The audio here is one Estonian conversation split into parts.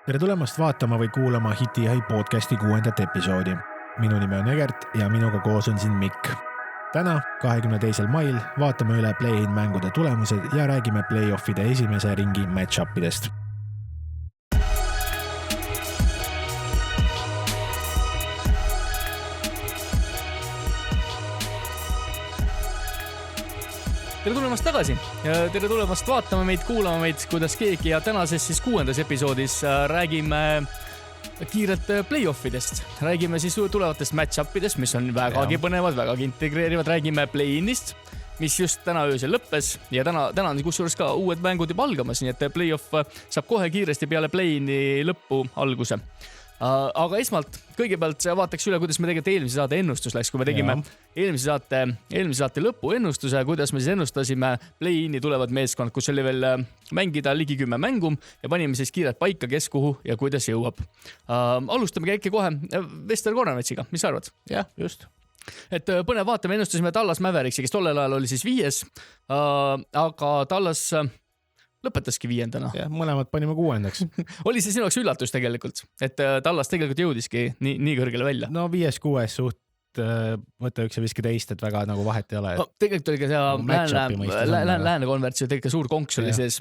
Tere tulemast vaatama või kuulama Hiti High podcasti 6. episoodi. Minu nimi on Egert ja minuga koos on siin Mikk. Täna, 22. mail, vaatame üle play-in mängude tulemused ja räägime play-offide esimese ringi match-upidest. Tere tulemast tagasi ja tere tulemast vaatama meid, kuulama meid, kuidas keegi ja tänases siis 6. episoodis räägime kiirelt play-offidest. Räägime siis tulevatest match-upidest, mis on vägagi põnevad, vägagi integreerivad. Räägime play-inist, mis just täna öösel lõppes ja täna on kusjuures ka uued mängud juba algamas, nii et play-off saab kohe kiiresti peale play-ini lõppu alguse. Aga esmalt, kõigepealt vaataks üle, kuidas me tegelikult eelmise saate ennustus läks, kui me tegime eelmise saate lõpu ennustuse, kuidas me siis ennustasime play-ini tulevad meeskond, kus oli veel mängida ligi 10 mängu ja panime siis kiirelt paika, kes kuhu ja kuidas jõuab. Alustame äkki kohe Western Conference'iga, mis sa arvad? Jah, just. Et põnev vaatame, ennustasime Dallas Mavericksi, kes tollel ajal oli siis 5, aga Dallas lõpetaski 5. Ja, mõlemad panime 6. Oli see sinu jaoks üllatus tegelikult, et Dallas tegelikult jõudiski nii kõrgele välja? No 5-6 suht, võtta üks ja viske teist, et väga nagu vahet ei ole. No, tegelikult oli ka lääne konverts ju tegelikult suur konks oli sees.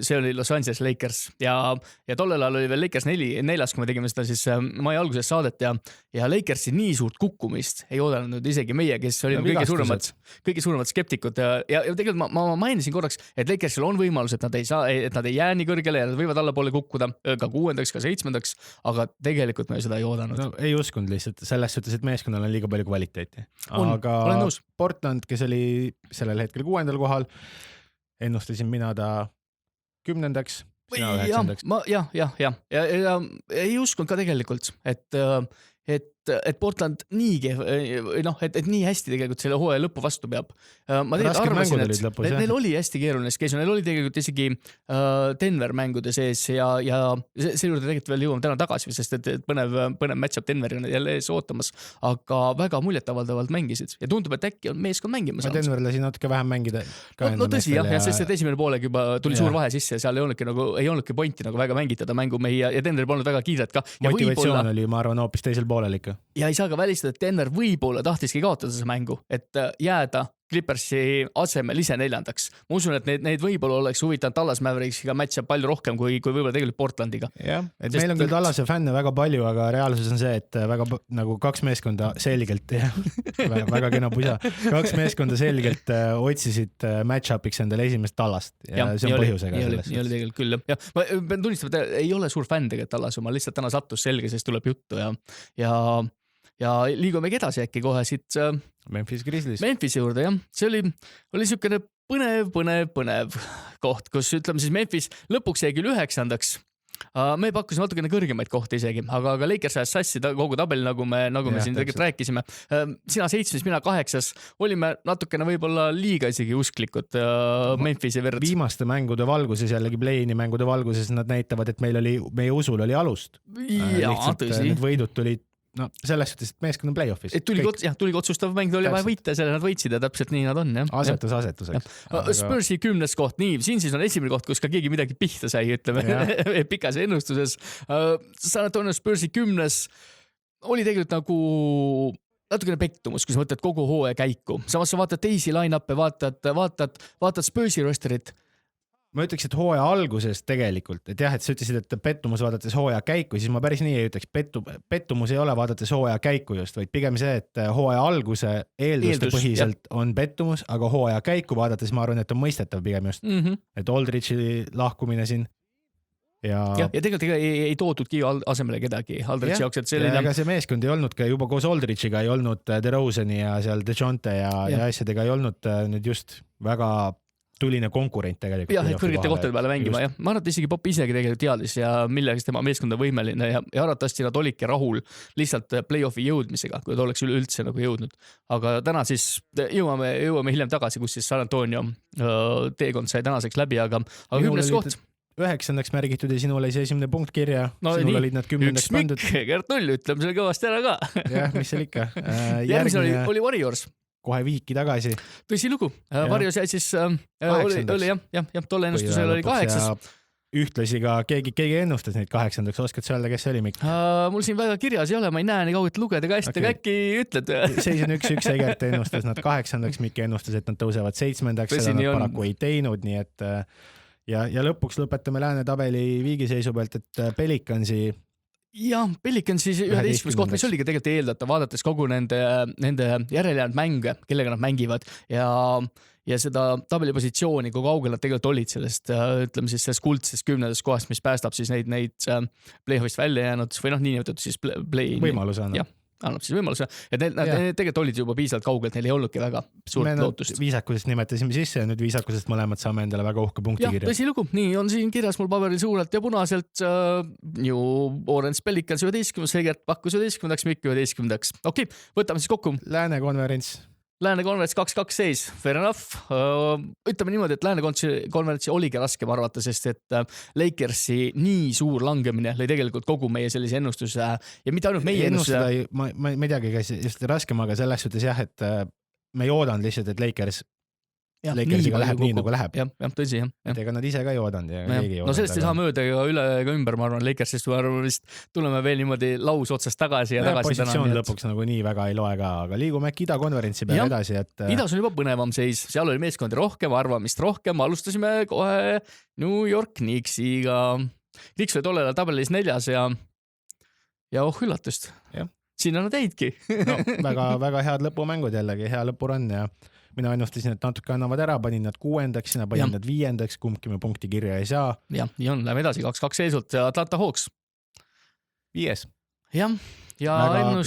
See oli Los Angeles Lakers ja tollel ajal oli veel Lakers 4, kui me tegime seda siis mai alguses saadet ja Lakersi nii suurt kukkumist ei oodanud isegi meie, kes olime kõige suuremad skeptikud ja tegelikult ma mainisin korraks, et Lakersil on võimalus, et nad ei jää nii kõrgele ja nad võivad allapoole kukkuda ka 6., ka 7., aga tegelikult me seda ei oodanud. No, ei uskunud lihtsalt, selles suhtes, et meeskonnal on liiga palju kvaliteeti. Aga Portland, kes oli sellel hetkel 6. kohal, ennustasin mina ta 10., sina 9. Ja ei uskunud ka tegelikult, et Portland et nii hästi tegelikult selle hooaja lõppu vastu peab. Ma arvasin, et neil oli hästi keeruline schedule, neil oli tegelikult isegi Denver mängude sees ja see juurde tegelikult veel jõuame täna tagasi, sest et põnev match-up Denveri on jälle ees ootamas, aga väga muljetavaldavalt mängisid ja tundub, et äkki on meeskond mängima saanud. Denver lasi natuke vähem mängida. No tõsi, sest et esimene poolega juba tuli suur vahe sisse ja seal ei olnudki pointi nagu väga mängitada mängumehi ja Denver polnud väga kiired ka. Motivatsioon oli, ma arvan, hoopis teisel poolel ikka. Ja ei saa ka välistada, et Denver võib-olla tahtiski kaotada see mängu, et jääda Clippersi asemel ise 4. Ma usun, et neid võib-olla oleks huvitanud Dallas Mavericksiga match-up palju rohkem kui võib-olla tegelikult Portlandiga. Jah, et meil on küll Dallase fänne väga palju, aga reaalsus on see, et väga nagu 2 meeskonda selgelt väga kena pusa. 2 meeskonda selgelt otsisid match-upiks endale esimest Dallast ja see on põhjusega sellest. Nii oli tegelikult küll. Ja ma pean tunnistama, et ei ole suur fänn tegelikult Dallas, ma lihtsalt täna sattus selge, sest tuleb juttu ja liigumegi edasi äkki kohe siit Memphis Grizzlies. Memphisi juurde, jah. See oli niisugune põnev koht, kus ütleme siis Memphis lõpuks jäi küll 9. Me pakkusime natukene kõrgemaid kohti isegi, aga Lakers ajas sassi kogu tabeli, nagu me siin tegelikult rääkisime. Sina 7, mina 8. Olime natukene võib-olla liiga isegi usklikud Memphisi verrad. Viimaste mängude valguses, jällegi play-ini mängude valguses nad näitavad, et meie usul oli alust. Jaa, tõsi. Need võidud tulid selles suhtes, et meeskond on play-offis. Tuli otsustav mäng, oli vaja võita, selle nad võitsid ja täpselt nii nad on. Asetuseks. Spursi 10. koht, nii, siin siis on esimene koht, kus ka keegi midagi pihta sai, ütleme, pikas ennustuses. San Antonio Spursi 10. oli tegelikult nagu natukene pettumus, kui sa mõtled kogu hooaja käiku. Samas sa vaatad teisi line-up'e, vaatad Spursi rosterit. Ma ütleks, et hooaja alguses tegelikult, et jah, et sa ütlesid, et pettumus vaadates hooaja käiku, siis ma päris nii ei ütleks, pettumus ei ole vaadates hooaja käiku just, vaid pigem see, et hooaja alguse eelduste põhiselt on pettumus, aga hooaja käiku vaadates ma arvan, et on mõistetav pigem just, et Aldridge'i lahkumine siin. Ja tegelikult ei tootudki asemele kedagi Aldridge'i jaoks, et selline... Aga see meeskond ei olnud ka juba koos Aldridge'iga, ei olnud DeRozani ja seal DeJounte ja asjadega ei olnud nüüd just väga tuline konkurent tegelikult. Jah, et kõrgete kohtade peale mängima. Ja ma arvan, isegi Pop isegi tegelikult teadis ja millega tema meeskond on võimeline ja arvatavasti nad olidki rahul lihtsalt play-offi jõudmisega, kui ta oleks üleüldse nagu jõudnud. Aga täna siis jõuame hiljem tagasi, kus siis San Antonio teekond sai tänaseks läbi, aga 10. koht. 9. märgitud ja sinul oli see esimene punkt kirja. Sinul olid nad 10. pandud. Gert Null, ütleme selle kõvasti ära ka. Jah, mis seal ikka. Järgmine oli Warriors. Kohe viiki tagasi. Tõsi lugu. Warriors jäi siis, oli tolle ennustusel oli 8. ühtlasi ka keegi ennustas neid 8. Oskad sa öelda, kes see oli, Mikk? Mul siin väga kirjas ei ole, ma ei näe nii kaugelt lugeda ka hästi, aga äkki ütled? Seis on 1-1, Egert ennustas nad 8. Mikk ennustas, et nad tõusevad 7. Seda nad paraku ei teinud, nii et ja lõpuks lõpetame lääne tabeli viigiseisu pealt, et Pelicansi jah, Pelicans siis 11. koht, mis oligi tegelikult eeldata, vaadates kogu nende järelejäänud mänge, kellega nad mängivad ja seda tabelipositsiooni, kui kaugel nad tegelikult olid sellest, ütleme siis sellest kuldsest 10. kohast, mis päästab siis neid play-offist välja jäänud või niinimetatud siis play. Võimaluse annab. Annab siis võimaluse, et nad tegelikult olid juba piisavalt kaugelt, neil ei olnudki väga suurt lootust. Viisakusest nimetasime sisse ja nüüd viisakusest mõlemad saame endale väga uhke punkti kirja. Tõsi lugu, nii on siin kirjas mul paberil suurelt ja punaselt New Orleans Pelicans 11. Egert pakkus 11. Mikk 11. Okei, võtame siis kokku. Lääne konverents 2-2 seis, fair enough. Ütleme niimoodi, et Lääne konverentsi oligi raskem arvata, sest et Lakersi nii suur langemine lõi tegelikult kogu meie sellise ennustuse ja mitte ainult meie ennustuse. Ma ei teagi, kas just raskem, aga selles suhtes jah, et me ei oodanud lihtsalt, et Lakersiga läheb nii, nagu läheb. Jah, tõsi, jah. Ega nad ise ka ei oodanud ja keegi ei oodanud. No sellest ei saa mööda üle ega ümber, ma arvan, Lakersist vist tuleme veel niimoodi lausotsast tagasi ja tagasi. Positsioon lõpuks nagu nii väga ei loe ka, aga liigume äkki Ida konverentsi peale edasi, et Idas on juba põnevam seis, seal oli meeskondi rohkem, arvamist rohkem, alustasime kohe New York Knicksiga. Knicks oli tollele tabelis 4. ja üllatust. Siin on nad jäidki. väga head lõpumängud jällegi, hea lõpurann ja mina ennustasin, et natuke annavad ära, panin nad 6. Sina panin nad 5. Kumbki me punkti kirja ei saa. Jah, nii on, läheme edasi 2-2 seisult ja Atlanta Hawks 5. Jah, ja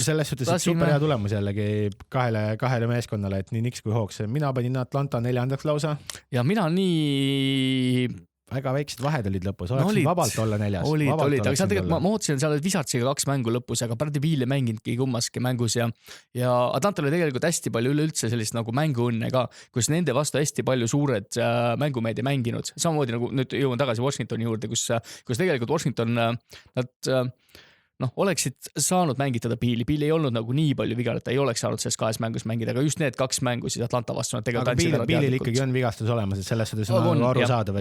selles suhtes, et super hea tulemus jällegi kahele meeskonnale, et nii Knicks kui Hawks. Mina panin Atlanta 4. lausa. Ja mina nii väga väiksed vahed olid lõpus, oleksid vabalt olla 4. Olid, aga seal tegelikult ma ootasin, seal olid Wizardsiga 2 mängu lõpus, aga Bradley Beal ei mänginudki kummaski mängus ja Atlanta oli tegelikult hästi palju üleüldse sellist nagu mänguõnne ka, kus nende vastu hästi palju suured mängumeed ei mänginud. Samamoodi nagu nüüd jõuan tagasi Washingtoni juurde, kus tegelikult Washington nad oleksid saanud mängitada Beali. Beal ei olnud nagu nii palju vigal, et ta ei oleks saanud selles 2 mängus mängida, aga just need 2 mängu siis Atlanta vastu nad tegelikult andsid ära teadlikult. Bealil ikkagi on vigastus olemas, et selles suhtes on aru saadav,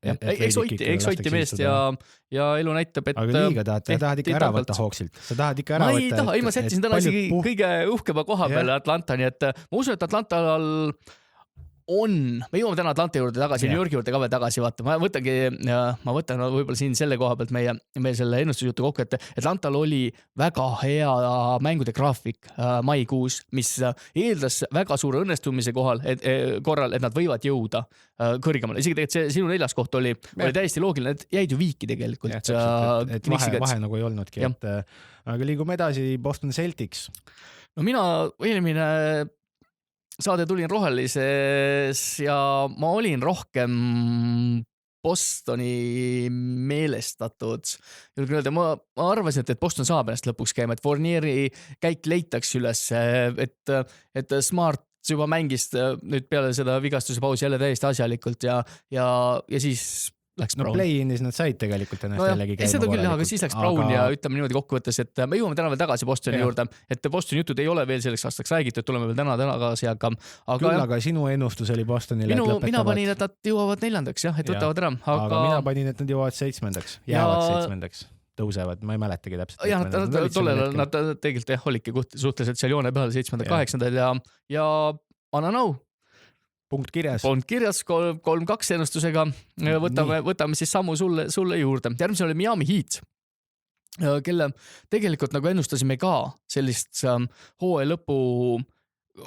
eks hoiti meest ja elu näitab, et aga liiga tahad ikka ära võtta Hawksilt. Sa tahad ikka ära võtta. Ma sättisin täna isegi kõige uhkema koha peale Atlanta, nii et ma usun, et Atlantal me jõuame täna Atlanta juurde tagasi, New Yorki juurde ka veel tagasi vaata. Ma võtan võib-olla siin selle koha pealt meie selle ennustusjutu kokku, et Atlantal oli väga hea mängude graafik maikuus, mis eeldas väga suure õnnestumise korral, et nad võivad jõuda kõrgemale. Isegi tegelikult see sinu 4. koht oli täiesti loogiline, et jäid ju viiki tegelikult. Et vahe nagu ei olnudki. Aga liigume edasi Boston Celtics. No mina eelmine saade tulin rohelises ja ma olin rohkem Bostoni meelestatud. Ma arvasin, et Boston saab ennast lõpuks käima, et Fournieri käik leitaks üles, et Smart juba mängis nüüd peale seda vigastuse pausi jälle täiesti asjalikult ja siis läks Brown. Play-inis nad said tegelikult ennast jällegi käima. Seda küll, aga siis läks Brown ja ütleme niimoodi kokkuvõttes, et me jõuame täna veel tagasi Bostoni juurde, et Bostoni jutud ei ole veel selleks aastaks räägitud, tuleme veel täna tagasi, aga sinu ennustus oli Bostonile, mina panin, et nad jõuavad 4. et võtavad ära. Aga mina panin, et nad jõuavad 7. jäävad 7. tõusevad, ma ei mäletagi täpselt. Jah, tollel nad tegelikult olidki suhteliselt seal joone peal 7. 8. ja anna nõu. Punkt kirjas, 3-2 ennustusega. Võtame siis sammu sulle juurde. Järgmisel oli Miami Heat, kelle tegelikult nagu ennustasime ka sellist hooaja lõpu,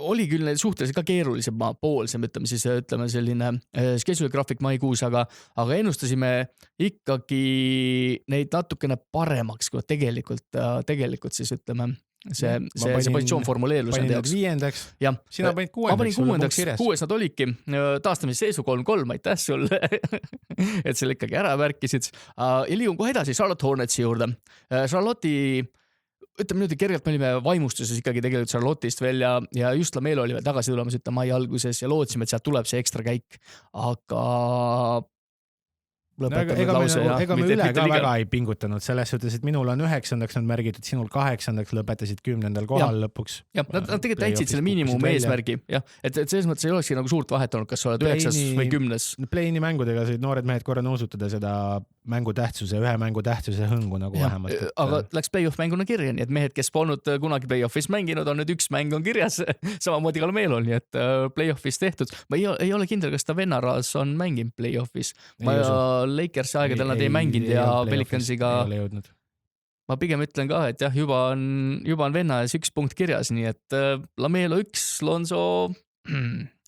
oli küll suhteliselt ka keerulisem poolsem, ütleme selline schedule graafik maikuus, aga ennustasime ikkagi neid natukene paremaks, kui tegelikult siis ütleme see positsioon formuleerus nende jaoks. Panin need 5. Sina panid 6. Ma panin 6. nad olidki. Taastamise seisu 3-3, aitäh sulle, et selle ikkagi ära märkisid. Ja liigun kohe edasi Charlotte Hornetsi juurde. Charlotte'i, ütleme nüüd, kergelt me olime vaimustuses ikkagi tegelikult Charlotte'ist veel ja just Lamelo oli veel tagasi tulemas, mai alguses ja lootsime, et sealt tuleb see ekstra käik. Aga lõpetanud lause ja ega me üle ka väga ei pingutanud selles suhtes, et minul on 9. nad märgitud, sinul 8. lõpetasid 10. kohal lõpuks. Jah, nad tegelikult täitsid selle miinimum eesmärgi, jah, et selles mõttes ei olekski nagu suurt vahet olnud, kas sa oled 9. või 10. Play'ni mängudega said noored mehed korra nuusutada seda mängu tähtsuse, ühe mängu tähtsuse hõngu nagu vähemalt. Aga läks play-off mänguna kirja, nii et mehed, kes polnud kunagi play-offis mänginud, on nüüd üks mäng on kirjas, samamoodi Kalmeelol, nii et play-offis tehtud. Ma ei ole kindel, kas ta vennaraas on mänginud play-offis. Lakersi aegadel nad ei mänginud ja Pelicansiga ma pigem ütlen ka, et jah, juba on venna ees 1 punkt kirjas, nii et Lamelo 1, Lonzo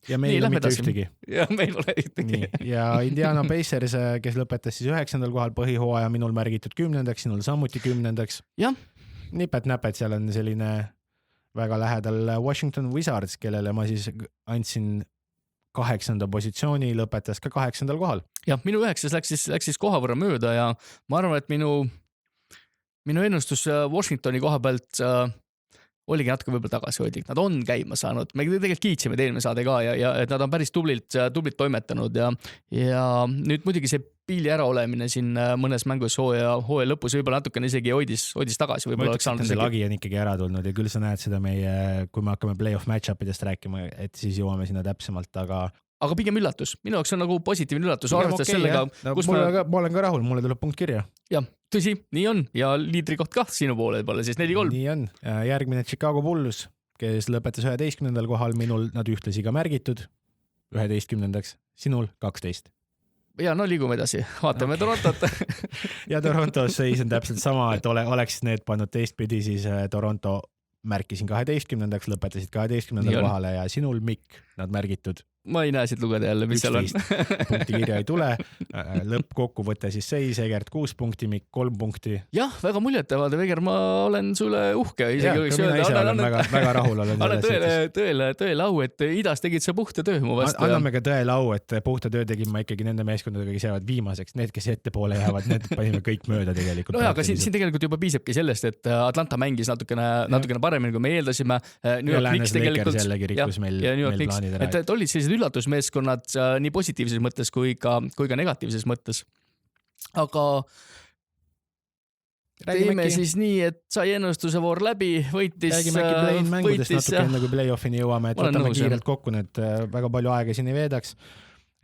ja meil on mitte ühtegi. Ja meil ole ühtegi. Ja Indiana Pacers, kes lõpetas siis 9. kohal põhihooaja, minul märgitud 10. sinul samuti 10. Jah. Nipet-näpet, seal on selline väga lähedal Washington Wizards, kellele ma siis andsin 8. positsiooni, lõpetas ka 8. kohal. Jah, minu 9. läks siis koha võrra mööda ja ma arvan, et minu ennustus Washingtoni koha pealt oligi natuke võib-olla tagasihoidlik. Nad on käima saanud. Me tegelikult kiitsime eelmine saade ka ja et nad on päris tublilt toimetanud ja nüüd muidugi see piili ära olemine siin mõnes mängus hooaja lõpus võib-olla natukene isegi hoidis tagasi. Ma ütleks, et see lagi on ikkagi ära tulnud ja küll sa näed seda kui me hakkame play-off match-upidest rääkima, et siis jõuame sinna täpsemalt, aga pigem üllatus. Minu jaoks on nagu positiivne üllatus. Arvestas sellega, ma olen ka rahul, mulle tuleb punkt kirja. Jah, tõsi, nii on ja liidrikoht ka sinu poole pole siis 4-3. Nii on. Järgmine Chicago Bulls, kes lõpetas 11. kohal, minul nad ühtlasi ka märgitud 11. sinul 12. Ja no liigume edasi, vaatame Torontot. Ja Torontos seis on täpselt sama, et oleks need pannud teistpidi, siis Toronto märkisin 12. lõpetasid 12. kohale ja sinul Mikk nad märgitud. Ma ei näe siit lugeda jälle, mis seal on. Punkti kirja ei tule. Lõppkokkuvõte siis seis, Egert 6 punkti, Mikk 3 punkti. Jah, väga muljetavad, Egert, ma olen sulle uhke. Väga rahul olen. Anna tõele au, et idas tegid sa puhta töö mu vastu. Anname ka tõele au, et puhta töö tegin ma ikkagi nende meeskondadega, kes jäävad viimaseks. Need, kes ettepoole jäävad, need panime kõik mööda tegelikult. No aga siin tegelikult juba piisabki sellest, et Atlanta mängis natukene paremini, kui me eeldasime. Ja Läänes Lakers jällegi rikkus meil plaanid ära. Et olid sellised üllatusmeeskonnad nii positiivses mõttes kui ka negatiivses mõttes. Aga teeme siis nii, et sai ennustuse voor läbi, võitis. Räägime äkki play-in mängudest natuke enne, kui play-offini jõuame, et võtame kiirelt kokku need väga palju aega siin ei veedaks.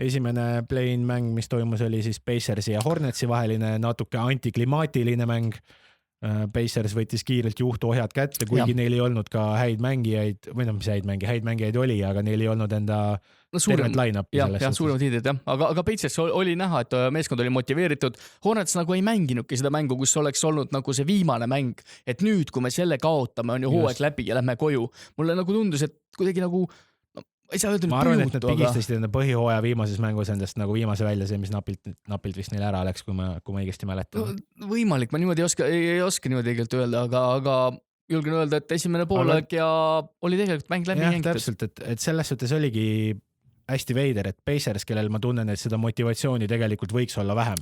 Esimene play-in mäng, mis toimus, oli siis Pacersi ja Hornetsi vaheline natuke antiklimaatiline mäng. Pacers võttis kiirelt juhtohjad kätte, kuigi neil ei olnud ka häid mängijaid, või mis häid mängijaid oli, aga neil ei olnud enda tervet line-upi selles suhtes. Suuremad hiided, jah. Aga Pacers oli näha, et meeskond oli motiveeritud. Hornets nagu ei mänginudki seda mängu, kus oleks olnud nagu see viimane mäng, et nüüd, kui me selle kaotame, on ju hooaeg läbi ja lähme koju. Mulle nagu tundus, et kuidagi nagu ma arvan, et nad pigistasid enda põhihooaja viimases mängus endast nagu viimase välja see, mis napilt vist neil ära läks, kui ma õigesti mäletan. No, võimalik, ma niimoodi ei oska niimoodi tegelikult öelda, aga julgen öelda, et esimene poolaeg ja oli tegelikult mäng läbi hängitud. Täpselt, et selles suhtes oligi hästi veider, et Pacers, kellel ma tunnen, et seda motivatsiooni tegelikult võiks olla vähem.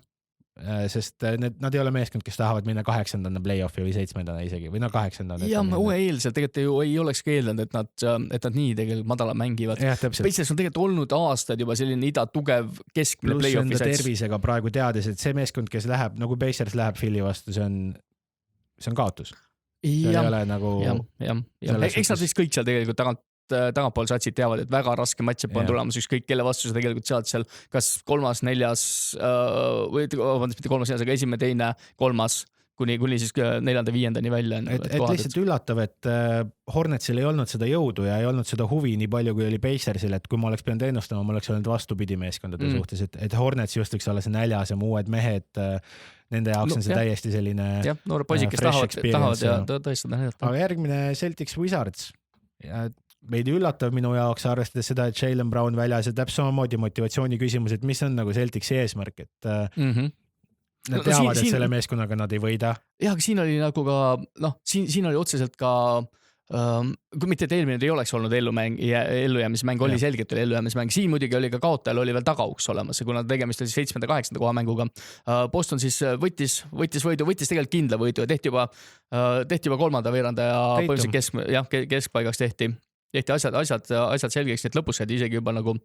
Sest nad ei ole meeskond, kes tahavad minna 8. play-offi või 7. isegi, või 8. Ja eelselt tegelikult ju ei oleks ka eeldanud, et nad nii tegelikult madala mängivad. Pacers on tegelikult olnud aastad juba selline tugev keskmine play-offi sats. Tervisega praegu teades, et see meeskond, kes läheb, nagu Pacers läheb Philly vastu, see on kaotus. See ei ole nagu... Eks nad vist kõik seal tegelikult tagantpool satsid teavad, et väga raske match-up on tulemas ükskõik kelle vastu sa tegelikult saad seal kas 3., 4. või mitte 3., 4., aga 1., 2., 3. kuni siis 4., 5. välja. Et lihtsalt üllatav, et Hornetsil ei olnud seda jõudu ja ei olnud seda huvi nii palju, kui oli Pacersil, et kui ma oleks pidanud ennustama, ma oleks olnud vastupidi meeskondade suhtes, et Hornets just võiks olla see näljasem, uued mehed, nende jaoks on see täiesti selline noored poisid, kes tahavad ja tõestada. Aga järgmine Celtics Wizards ja veidi üllatav minu jaoks, arvestades seda, et Jaylen Brown väljas ja täpselt samamoodi motivatsiooni küsimus, et mis on nagu Celticsi eesmärk, et nad teavad, et selle meeskonnaga nad ei võida. Jah, aga siin oli nagu ka, siin oli otseselt ka, kui mitte et eelmine ei oleks olnud ellujäämismäng, oli selgelt ellujäämismäng. Siin muidugi oli ka kaotajal oli veel tagauks olemas, kuna tegemist oli 7. 8. koha mänguga. Boston siis võttis võidu, võttis tegelikult kindla võidu ja tehti juba 3. veeranda ja põhimõtteliselt keskpaigaks tehti. tehti asjad selgeks, et lõpus said isegi juba nagu,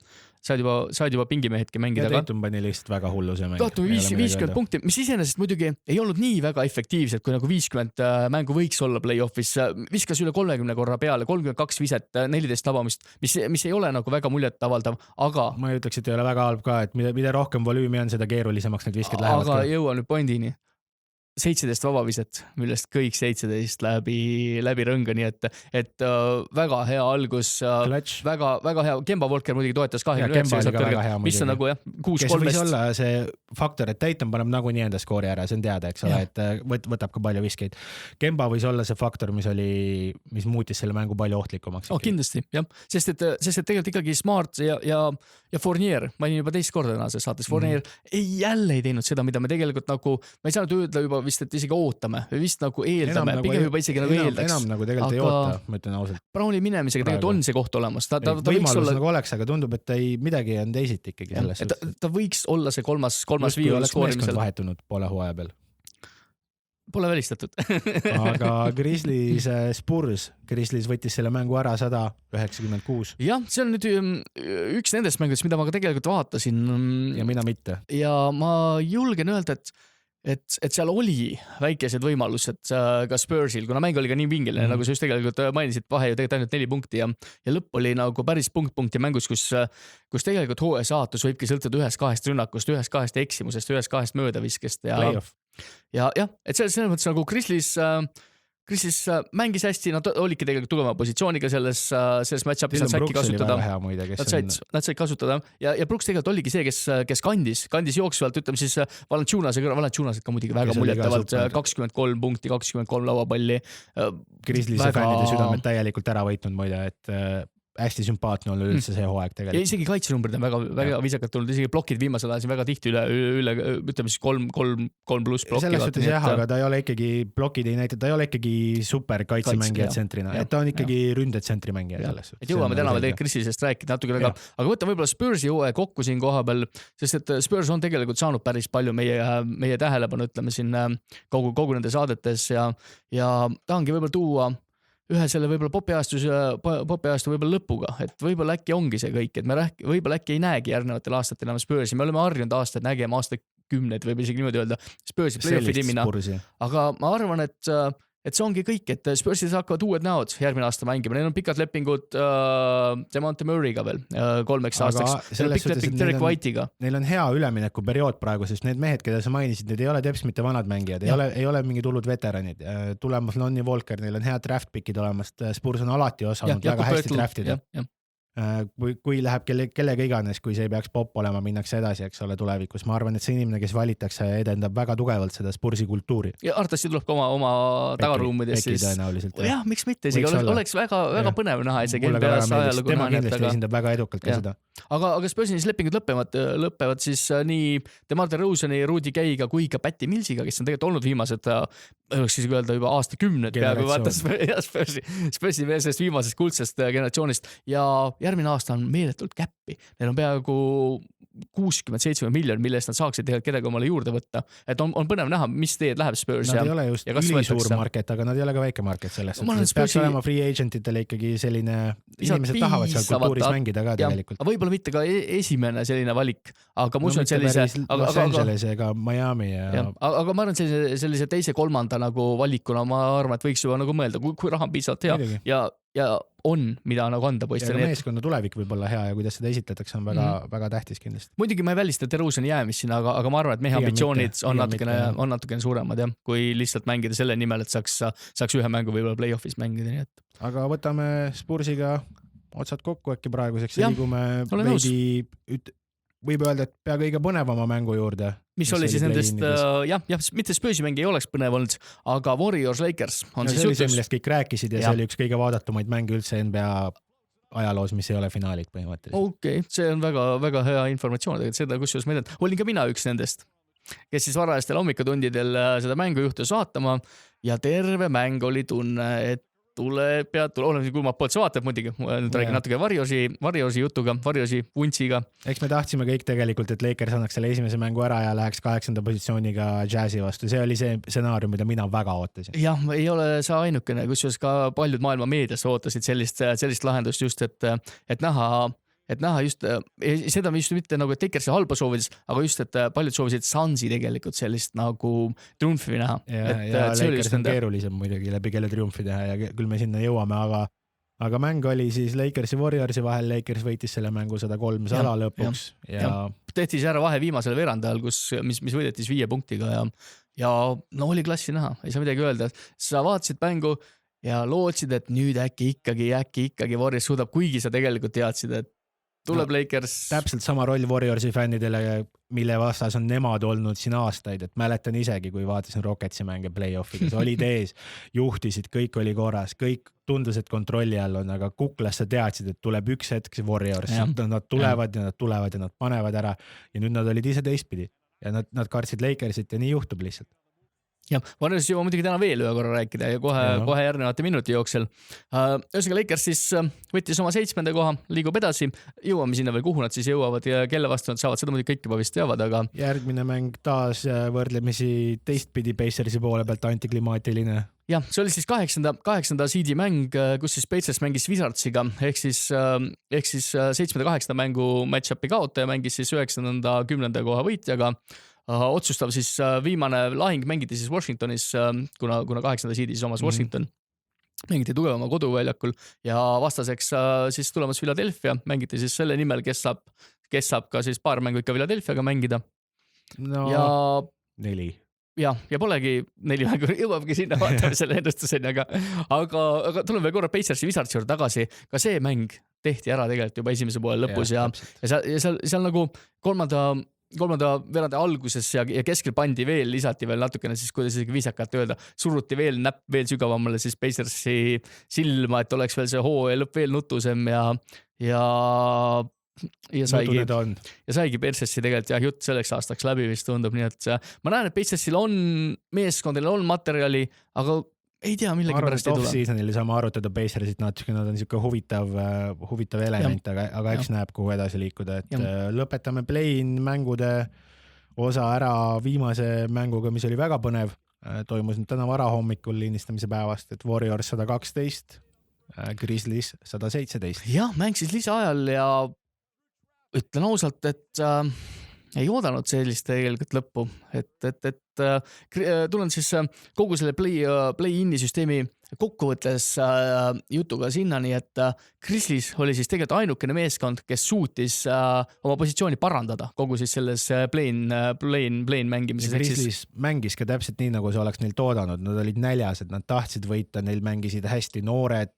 said juba pingimehetki mängida. Ja Tatum pani lihtsalt väga hullu see mäng. Tatum 50 punkti, mis iseenesest muidugi ei olnud nii väga efektiivsed, kui nagu 50 mängu võiks olla play-offis. Viskas üle 30 korra peale, 32 viset, 14 tabamist, mis ei ole nagu väga muljet avaldav, aga... Ma ei ütleks, et ei ole väga halb ka, et mida rohkem volüümi on, seda keerulisemaks need visked lähevad. Aga jõuan nüüd pointini. 17 vabaviset, millest kõik 17 läbi rõnga, nii et väga hea algus, väga hea. Kemba Walker muidugi toetas 29 kõrgelt, mis on nagu 6-3. Kes võis olla see faktor, et Tatum paneb nagunii enda skoori ära, see on teada, eks ole, et võtab ka palju viskeid. Kemba võis olla see faktor, mis muutis selle mängu palju ohtlikumaks. Kindlasti, jah. Sest et tegelikult ikkagi Smart ja Fournier, ma olin juba teist korda tänases saates, Fournier ei teinud seda, mida me tegelikult nagu, ma ei saanud öelda juba vist, et isegi ootame või vist nagu eeldame, pigem juba isegi nagu eeldaks. Enam nagu tegelikult ei oota, ma ütlen ausalt. Browni minemisega tegelikult on see koht olemas. Võimalus nagu oleks, aga tundub, et midagi on teisiti ikkagi selles. Ta võiks olla see kolmas viiul skoorimisel. Meeskond vahetunud poole hooaja peal. Pole välistatud. Aga Grizzlies võttis selle mängu ära 196. Jah, see on nüüd üks nendest mängudest, mida ma ka tegelikult vaatasin. Ja mina mitte. Ja ma julgen öelda, et seal oli väikesed võimalused ka Spursil, kuna mäng oli ka nii pingeline, nagu sa just tegelikult mainisid, vahe ju tegelikult ainult 4 punkti ja lõpp oli nagu päris punkti mängus, kus tegelikult hooaja saatus võibki sõltuda 1-2 rünnakust, 1-2 eksimusest, 1-2 möödaviskest ja et selles mõttes nagu Grizzlies mängis hästi, nad olidki tegelikult tugeva positsiooniga selles match-upis, nad saidki kasutada. Nad said kasutada ja Brooks tegelikult oligi see, kes kandis jooksvalt, ütleme siis Valanciunased ka muidugi väga muljetavalt, 23 punkti, 23 lauapalli. Grizzlies fännide südamed täielikult ära võitnud muide, et hästi sümpaatne olla üldse see hooaeg tegelikult. Ja isegi kaitsenumbrid on väga viisakalt tulnud, isegi blokid viimasel ajal väga tihti üle ütleme siis 3 pluss blokki. Selles suhtes jah, aga ta ei ole ikkagi blokid ei näita, ta ei ole ikkagi super kaitsemängija tsentrina, et ta on ikkagi ründetsentri mängija selles suhtes. Et jõuame täna veel Chrisisest rääkida natuke, aga võtta võib-olla Spursi hooaja kokku siin koha peal, sest et Spurs on tegelikult saanud päris palju meie tähelepanu, ütleme siin kogu nende saadetes ja tahangi võib-olla tuua ühe selle võib-olla popiajastu võib-olla lõpuga, et võib-olla äkki ongi see kõik, et me võib-olla äkki ei näegi järgnevatel aastatel enam Spursi, me oleme harjunud aastaid nägema aastakümneid, võib isegi niimoodi öelda Spursi play-offi tiimina, aga ma arvan, et see ongi kõik, et Spursis hakkavad uued näod järgmine aasta mängima, neil on pikad lepingud Demonte Murray'ga veel 3 aastaks, neil on pikk leping Derek White'iga. Neil on hea üleminekuperiood praegu, sest need mehed, keda sa mainisid, need ei ole teps mitte vanad mängijad, ei ole mingid hullud veteranid, tulemas Lonnie Walker, neil on head draft pickid olemas, Spurs on alati osanud väga hästi draftida. Kui läheb kellega iganes, kui see ei peaks popp olema, minnakse edasi, eks ole, tulevikus. Ma arvan, et see inimene, kes valitakse, edendab väga tugevalt seda Spursi kultuuri. Ja arvatavasti tuleb ka oma tagaruumides siis. Jah, miks mitte, oleks väga põnev näha isegi. Tema kindlasti esindab väga edukalt ka seda. Aga Spursi lepingud lõpevad siis nii DeMar DeRozani, Rudy Gay'ga kui ka Patty Millsiga, kes on tegelikult olnud viimased võiks isegi öelda juba aastakümned peaaegu vaata Spursi meelsest viimasest kuldsest generatsioonist ja järgmine aasta on meeletult käppi. Neil on peaaegu 60-70 miljonit, millest nad saaksid tegelikult kedagi omale juurde võtta. Et on põnev näha, mis teed läheb Spurs. Nad ei ole just ülisuur market, aga nad ei ole ka väike market selles. Peaks olema free agentitele ikkagi selline, inimesed tahavad seal kultuuris mängida ka tegelikult. Võib-olla mitte ka esimene selline valik, aga ma usun, et sellise... Los Angeles ega Miami. Aga ma arvan, sellise teise kolmanda nagu valikuna, ma arvan, et võiks juba nagu mõelda, kui raha on piisavalt hea ja on, mida nagu anda poistele. Ja meeskonna tulevik võib olla hea ja kuidas seda esitletakse on väga tähtis kindlasti. Muidugi ma ei välista DeRozani jäämist siin, aga ma arvan, et mehe ambitsioonid on natukene suuremad, jah, kui lihtsalt mängida selle nimel, et saaks ühe mängu võib-olla play-offis mängida. Nii et. Aga võtame Spursiga otsad kokku äkki praeguseks ja liigume veidi, võib öelda, et pea kõige põnevama mängu juurde. Mis oli siis nendest, mitte Spursi mäng ei oleks põnev olnud, aga Warriors Lakers on siis jutus. See oli see, millest kõik rääkisid ja see oli üks kõige vaadatumaid mänge üldse NBA ajaloos, mis ei ole finaalid põhimõtteliselt. Okei, see on väga hea informatsioon, seda kusjuures ma ei tead. Olin ka mina üks nendest, kes siis varajastel hommikutundidel seda mängu juhtus vaatama ja terve mäng oli tunne, et tuleb ja oleneb, kui ma poolt sa vaatad muidugi. Nüüd räägin natuke Warriorsi jutuga, Warriorsi vuntsiga. Eks me tahtsime kõik tegelikult, et Lakers annaks selle esimese mängu ära ja läheks 8. positsiooniga Jazzi vastu. See oli see stsenaarium, mida mina väga ootasin. Jah, ei ole sa ainukene, kusjuures ka paljud maailma meedias ootasid sellist lahendust just, et näha just, seda just mitte nagu Lakersi halba soovides, aga just, et paljud soovisid Sunsi tegelikult sellist nagu triumfi näha. Ja Lakers on keerulisem muidugi läbi kelle triumfi teha ja küll me sinna jõuame, aga mäng oli siis Lakersi Warriorsi vahel, Lakers võitis selle mängu 103 lõpuks. Ja tehti see ära vahe viimasel veerandajal, mis võidetis 5 punktiga ja no oli klassi näha, ei saa midagi öelda. Sa vaatasid mängu ja lootsid, et nüüd äkki ikkagi Warriors suudab, kuigi sa tegelikult teadsid, et tuleb Lakers. Täpselt sama roll Warriorsi fännidele, mille vastas on nemad olnud siin aastaid, et mäletan isegi, kui vaatasin Rocketsi mänge play-offides, olid ees, juhtisid, kõik oli korras, kõik tundus, et kontrolli all on, aga kuklas sa teadsid, et tuleb üks hetk Warriors, nad tulevad ja nad panevad ära ja nüüd nad olid ise teistpidi ja nad kartsid Lakersit ja nii juhtub lihtsalt. Ja Warriors juba muidugi täna veel ühe korra rääkida ja kohe järgnevate minuti jooksel. Ühesõnaga Lakers siis võttis oma 7. koha, liigub edasi, jõuame sinna veel, kuhu nad siis jõuavad ja kelle vastu nad saavad, seda muidugi kõik juba vist teavad, aga... Järgmine mäng taas võrdlemisi teistpidi Pacersi poole pealt antiklimaatiline. Jah, see oli siis 8. seedi mäng, kus siis Pacers mängis Wizardsiga, ehk siis 7.-8. mängu match-upi kaotaja mängis siis 9. 10. koha võitjaga. Otsustav siis viimane lahing mängiti siis Washingtonis, kuna 8. seedi siis omas Washington. Mängiti tugevama koduväljakul ja vastaseks siis tulemas Philadelphia, mängiti siis selle nimel, kes saab ka siis paar mängu ikka Philadelphiaga mängida. No, ja 4. Ja polegi 4 mängu, jõuabki sinna vaatame selle ennustuseni, aga tuleme veel korra Pacersi Wizardsi juurde tagasi. Ka see mäng tehti ära tegelikult juba esimese poole lõpus ja seal nagu kolmanda veeranda alguses ja keskel pandi veel, lisati veel natukene, siis kuidas isegi viisakalt öelda, suruti veel näpp veel sügavamale siis Pacersi silma, et oleks veel see hooaja lõpp veel nutusem ja saigi Pacersi tegelikult jutt selleks aastaks läbi, mis tundub nii, et ma näen, et Pacersil on meeskondil on materjali, aga ei tea, millegi pärast ei tule. Off-seasonil saame arutada Pacersit natuke, nad on niisugune huvitav element, aga eks näeb, kuhu edasi liikuda, et lõpetame play-in mängude osa ära viimase mänguga, mis oli väga põnev, toimus nüüd täna varahommikul lindistamise päevast, et Warriors 112, Grizzlies 117. Jah, mäng siis lisaajal ja ütlen ausalt, et ei oodanud sellist tegelikult lõppu, et tulen siis kogu selle play-in'i süsteemi kokkuvõttes jutuga sinnani, et Grizzlies oli siis tegelikult ainukene meeskond, kes suutis oma positsiooni parandada kogu siis selles play-in mängimises. Grizzlies mängis ka täpselt nii, nagu see oleks neil toodanud. Nad olid näljased, nad tahtsid võita, neil mängisid hästi noored.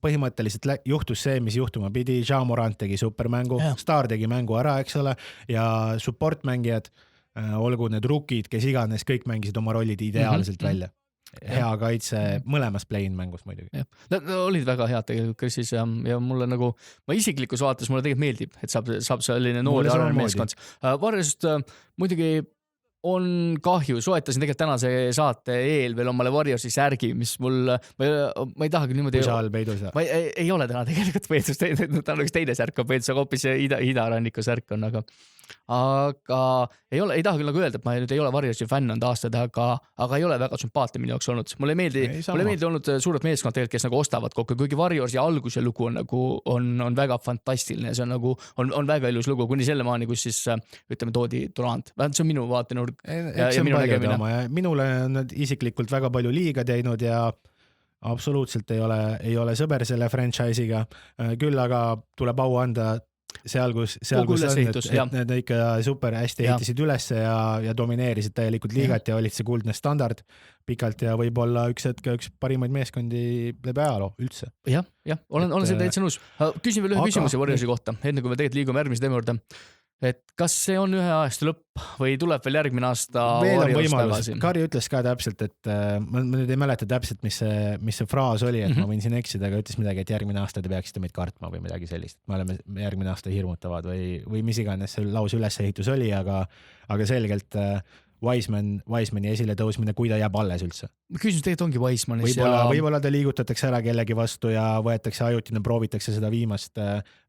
Põhimõtteliselt juhtus see, mis juhtuma pidi. Ja Morant tegi supermängu, Star tegi mängu ära, eks ole, ja support-mängijad, olgu need rukid, kes iganes, kõik mängisid oma rollid ideaalselt välja. Hea kaitse mõlemas play-in mängus muidugi. Nad olid väga head tegelikult Chrisis ja mulle nagu, ma isiklikus vaates mulle tegelikult meeldib, et saab selline noor ja arvane meeskond. Varjust muidugi on kahju, soetasin tegelikult tänase saate eel veel omale Warriorsi särgi, mis mul, ma ei tahagi niimoodi... Kui sa all peidus? Ei ole täna tegelikult peidus, ta on üks teine särk on peidus, aga hoopis idaranniku särk on, aga ei taha küll nagu öelda, et ma nüüd ei ole Warriorsi fänn olnud aastad, aga ei ole väga sümpaatne minu jaoks olnud. Mulle ei meeldi olnud suured meeskond tegelikult, kes nagu ostavad kokku, kuigi Warriorsi alguse lugu on väga fantastiline, see on nagu, on väga ilus lugu, kuni selle maani, kus siis ütleme toodi Durant. See on minu vaatenurg ja minu nägemine. Minule on nad isiklikult väga palju liiga teinud ja absoluutselt ei ole sõber selle franchise'iga, küll aga tuleb au anda seal, kus on, et need ikka super hästi ehtisid ülesse ja domineerisid täielikult liigat ja olid see kuldne standard pikalt ja võib-olla üks parimaid meeskondi läbi ajaloo üldse. Jah, olen seda täitsa nõus. Küsin veel ühe küsimuse Warriorsi kohta, enne kui me tegelikult liigume järgmise teema juurde. Et kas see on ühe aasta lõpp või tuleb veel järgmine aasta Warriors tagasi? Kari ütles ka täpselt, et ma nüüd ei mäleta täpselt, mis see fraas oli, et ma võin siin eksida, aga ütles midagi, et järgmine aasta te peaksite meid kartma või midagi sellist. Me oleme järgmine aasta hirmutavad või mis iganes see lause ülesehitus oli, aga selgelt Wisemani esile tõusmine, kui ta jääb alles üldse. Küsimus tegelikult ongi Wisemanis Võib-olla ta liigutatakse ära kellegi vastu ja võetakse ajutine, proovitakse seda viimast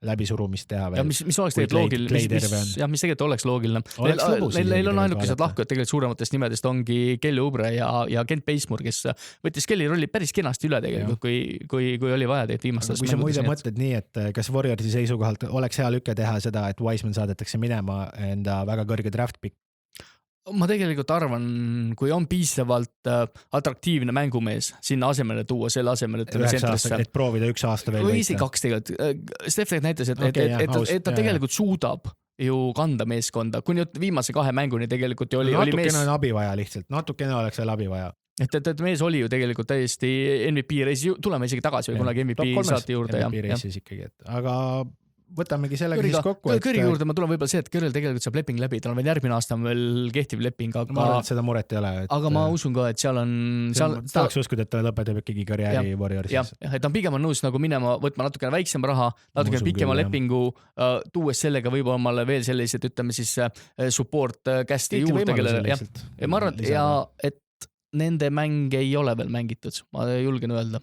läbisurumist teha veel. Ja mis oleks tegelikult loogiline, mis tegelikult oleks loogiline. Neil on ainukesed lahkujad tegelikult suurematest nimedest ongi Kelly Oubre ja Kent Bazemore, kes võttis Kelly rolli päris kenasti üle tegelikult, kui oli vaja tegelikult viimastes mängudes. Kui sa muide mõtled nii, et kas Warriorsi seisukohalt oleks hea lükke teha seda, et Wiseman saadetakse minema enda väga kõrge draft pick? Ma tegelikult arvan, kui on piisavalt atraktiivne mängumees sinna asemele tuua, selle asemele, et proovida 1 aasta veel või isi 2 tegelikult. Steph näitas, et ta tegelikult suudab ju kanda meeskonda, kuni viimase 2 mänguni tegelikult oli mees. Natukene on abi vaja lihtsalt, natukene oleks veel abi vaja. Et mees oli ju tegelikult täiesti MVP reisis, tuleme isegi tagasi või kunagi MVP saate juurde. MVP reisis ikkagi, aga võtamegi sellega siis kokku. Kõri juurde ma tulen võib-olla see, et Kõril tegelikult saab leping läbi, tal on veel järgmine aasta veel kehtiv leping, aga ma arvan, et seda muret ei ole. Aga ma usun ka, et seal on... Tahaks uskuda, et ta lõpetab ikkagi karjääri Warriorsis. Ja et on pigem nõus nagu minema, võtma natukene väiksema raha, natukene pikema lepingu, tuues sellega võib-olla omale veel sellised, ütleme siis support kästi juurde, kellele... Ma arvan, et nende mäng ei ole veel mängitud, ma julgen öelda.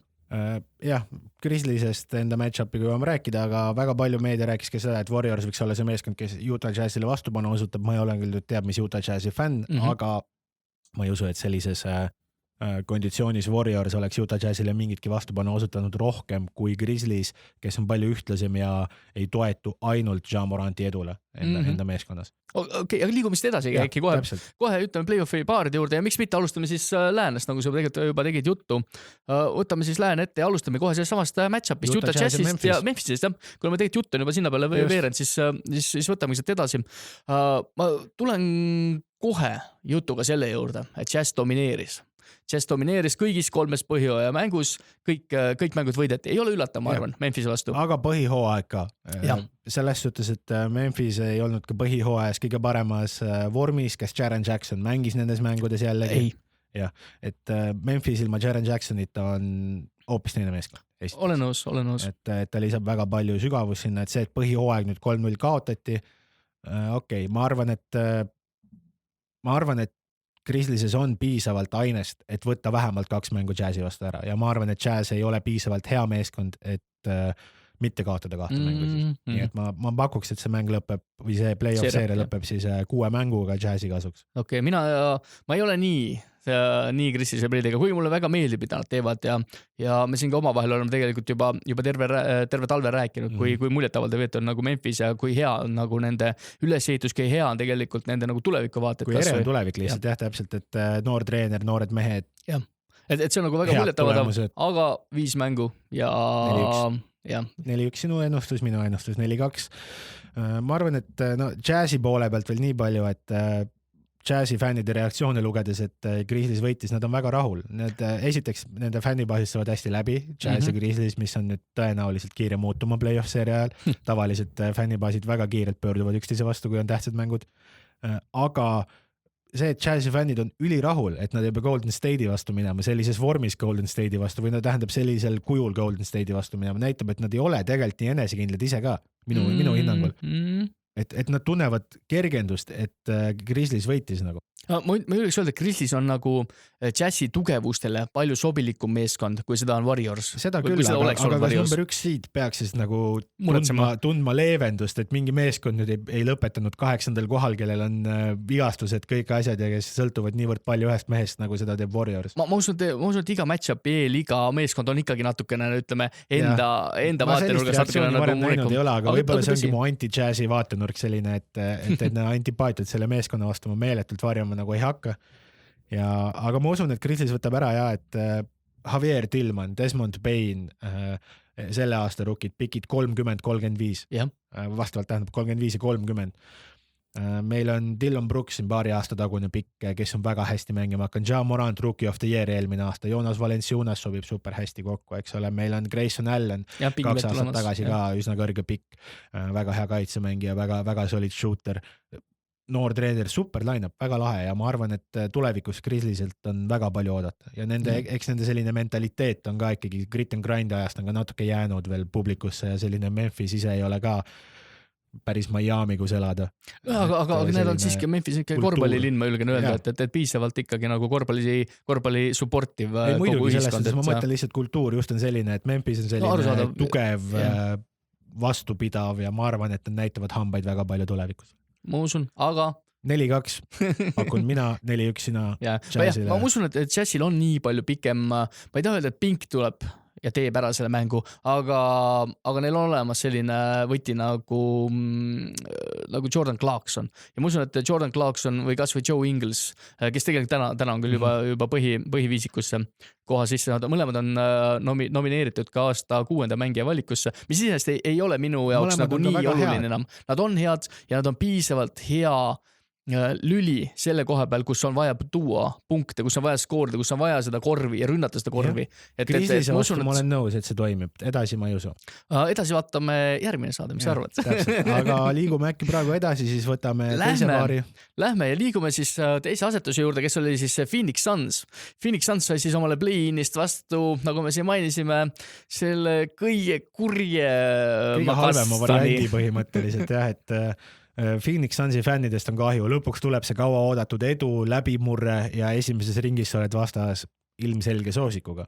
Jah, Grizzliesest enda match-upi kui võime rääkida, aga väga palju meedia rääkis ka seda, et Warriors võiks olla see meeskond, kes Utah Jazzile vastupanu osutab. Ma ei ole küll teab, mis Utah Jazzi fänn, aga ma ei usu, et sellises konditsioonis Warriors oleks Utah Jazzile mingitki vastupanu osutanud rohkem kui Grizzlies, kes on palju ühtlasem ja ei toetu ainult Ja Moranti edule enda meeskonnas. Okei, aga liigume siis edasi äkki kohe ütleme play-offi paaride juurde ja miks mitte alustame siis läänest, nagu sa juba tegid juttu. Võtame siis lään ette ja alustame kohe sellest samast match-upist Utah Jazzist ja Memphisist. Kuna me tegid juttu on juba sinna peale veerend, siis võtame sealt edasi. Ma tulen kohe jutuga selle juurde, et Jazz domineeris kõigis 3 põhihooaja mängus, kõik mängud võideti. Ei ole üllatav, ma arvan, Memphise vastu. Aga põhihooaeg ka. Selles suhtes, et Memphis ei olnud ka põhihooajas kõige paremas vormis, kes Jaren Jackson mängis nendes mängudes jällegi. Jah, et Memphis ilma Jaren Jacksonita on hoopis teine meeskond. Olen nõus. Et ta lisab väga palju sügavust sinna, et see, et põhihooaeg nüüd 3-0 kaotati. Ma arvan, et Grizzlies on piisavalt ainest, et võtta vähemalt 2 mängu Jazzi vastu ära ja ma arvan, et Jazz ei ole piisavalt hea meeskond, et mitte kaotada 2 mängu siis. Nii et ma pakuks, et see mäng lõpeb või see play-off seeria lõpeb siis 6 mänguga Jazzi kasuks. Okei, ma ei ole nii Grizzlies pridega, kui mulle väga meeldib, mida nad teevad ja me siin ka omavahel oleme tegelikult juba terve talve rääkinud, kui muljetavaldav on nagu Memphis ja kui hea on nagu nende ülesehitus, kui hea on tegelikult nende nagu tuleviku vaated. Kui ere on tulevik lihtsalt, täpselt, et noor treener, noored mehed. Jah, et see on nagu väga muljetavaldav, aga 5 mängu ja 4-1 sinu ennustus, minu ennustus 4-2. Ma arvan, et Jazzi poole pealt veel nii palju, et Jazzi fännide reaktsioone lugedes, et Grizzlies võitis, nad on väga rahul. Esiteks, nende fännibaasid saavad hästi läbi, Jazz ja Grizzlies, mis on nüüd tõenäoliselt kiire muutuma play-off seeria ajal. Tavaliselt fännibaasid väga kiirelt pöörduvad üksteise vastu, kui on tähtsad mängud. Aga see, et Jazzi fännid on ülirahul, et nad ei pea Golden State'i vastu minema, sellises vormis Golden State'i vastu või tähendab sellisel kujul Golden State'i vastu minema, näitab, et nad ei ole tegelikult nii enesekindlad ise ka, minu hinnangul. Et nad tunnevad kergendust, et Grizzlies võitis nagu. Ma julgeks öelda, et Grizzlies on nagu Jazzi tugevustele palju sobilikum meeskond, kui seda on Warriors. Seda küll, aga kas number 1 siit peaks siis nagu tundma leevendust, et mingi meeskond nüüd ei lõpetanud 8. kohal, kellel on vigastused, kõik asjad ja kes sõltuvad niivõrd palju ühest mehest, nagu seda teeb Warriors. Ma usun, et iga match-up iga meeskond on ikkagi natukene, ütleme, enda vaatenurgas natukene nagu murekum. Aga võib-olla see ongi mu anti-Jazzi vaatenurk selline, et antipaatiat selle meeskonna vastu ma meeletult varjama nagu ei hakka. Aga ma usun, et Grizzlies võtab ära et Javier Tillman, Desmond Bain, selle aasta rukid, pikid 30-35. Vastavalt tähendab 35 ja 30. Meil on Dillon Brooks siin paari aasta tagune pikk, kes on väga hästi mängima hakanud. Ja Morant, Rookie of the Year eelmine aasta. Jonas Valenciunas sobib super hästi kokku, eks ole. Meil on Grayson Allen 2 aastat tagasi ka üsna kõrge pikk. Väga hea kaitsemängija, väga solid shooter. Noor treener, super line-up, väga lahe ja ma arvan, et tulevikus Grizzlieselt on väga palju oodata ja eks nende selline mentaliteet on ka ikkagi grit and grind ajast on ka natuke jäänud veel publikusse ja selline Memphis ise ei ole ka päris Miami, kus elada. Aga need on siiski Memphis ikka korvpallilinn, ma julgen öelda, et piisavalt ikkagi nagu korvpalli supportiv ei, kogu muidugi ühiskond. Ma mõtlen lihtsalt kultuur just on selline, et Memphis on selline tugev, vastupidav ja ma arvan, et nad näitavad hambaid väga palju tulevikus. Ma usun, aga 4-2 pakun mina, 4-1 sina Jazzile. Ma usun, et Jazzil on nii palju pikem, ma ei taha öelda, et Pink tuleb ja teeb ära selle mängu, aga neil on olemas selline võti nagu Jordan Clarkson. Ja ma usun, et Jordan Clarkson või kas või Joe Ingles, kes tegelikult täna on küll juba põhiviisikusse koha sisse, mõlemad on nomineeritud ka aasta 6. mängija valikusse, mis iseenesest ei ole minu jaoks mõlemad nagu nii oluline enam. Nad on head ja nad on piisavalt hea lüli selle koha peal, kus on vaja tuua punkte, kus on vaja skoorida, kus on vaja seda korvi ja rünnata seda korvi. Kriisilise vastu ma olen nõus, et see toimib. Edasi ma ei usu. Edasi vaatame järgmine saade, mis sa arvad? Aga liigume äkki praegu edasi, siis võtame teise paari. Lähme ja liigume siis teise asetuse juurde, kes oli siis Phoenix Suns. Phoenix Suns sai siis omale play-inist vastu, nagu me siin mainisime, selle kõige halvema variandi põhimõtteliselt jah, et Phoenix Sunsi fännidest on kahju, lõpuks tuleb see kaua oodatud edu, läbimurre ja esimeses ringis sa oled vastas ilmselge soosikuga.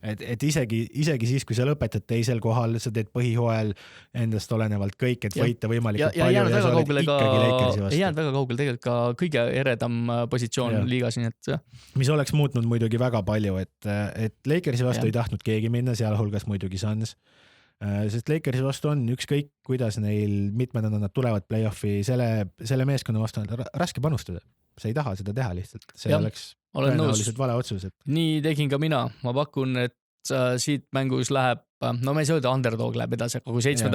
Et isegi siis, kui sa lõpetad teisel kohal, sa teed põhihooajal endast olenevalt kõik, et võita võimalikult palju ja sa oled ikkagi Lakersi vastu. Ei jäänud väga kaugel tegelikult ka kõige eredam positsioon liigas. Mis oleks muutnud muidugi väga palju, et Lakersi vastu ei tahtnud keegi minna, sealhulgas muidugi Suns. Sest Lakersi vastu on ükskõik, kuidas neil mitmendana nad tulevad play-offi, selle meeskonna vastu on raske panustada. Sa ei taha seda teha lihtsalt. See oleks tõenäoliselt vale otsus. Nii tegin ka mina. Ma pakun, et siit mängus läheb, no me ei saa öelda underdog läheb edasi, aga kui 7.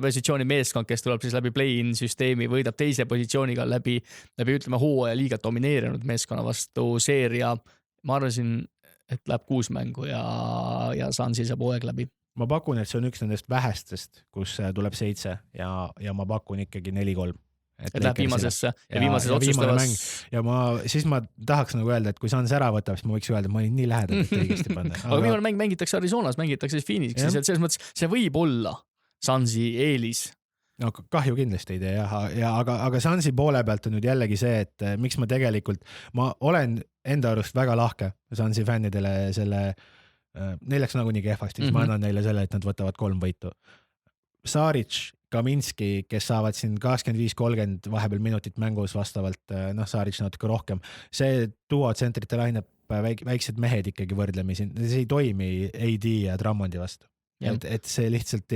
positsiooni meeskond, kes tuleb siis läbi play-in süsteemi, võidab teise positsiooniga läbi ütleme hooaja liiga domineerinud meeskonna vastu seeria, ma arvasin, et läheb 6 mängu ja Sunsi saab hooaeg läbi. Ma pakun, et see on üks nendest vähestest, kus tuleb 7 ja ma pakun ikkagi 4-3. Et läheb viimasesse ja viimases otsustavas. Ja siis ma tahaks nagu öelda, et kui Suns ära võtab, siis ma võiks öelda, et ma olin nii lähedal, et õigesti panna. Aga viimane mäng mängitakse Arizonas, mängitakse siis Phoenixis, et selles mõttes see võib olla Sunsi eelis. No kahju kindlasti ei tee aga Sunsi poole pealt on nüüd jällegi see, et miks ma tegelikult, ma olen enda arust väga lahke Sunsi fännidele neil läks nagu nii kehvasti, siis ma annan neile selle, et nad võtavad 3 võitu. Saric, Kaminski, kes saavad siin 25-30 vahepeal minutit mängus vastavalt, Saric natuke rohkem. See duo tsentrite laineb väiksed mehed ikkagi võrdlemisi, see ei toimi AD ja Drummondi vastu. Et see lihtsalt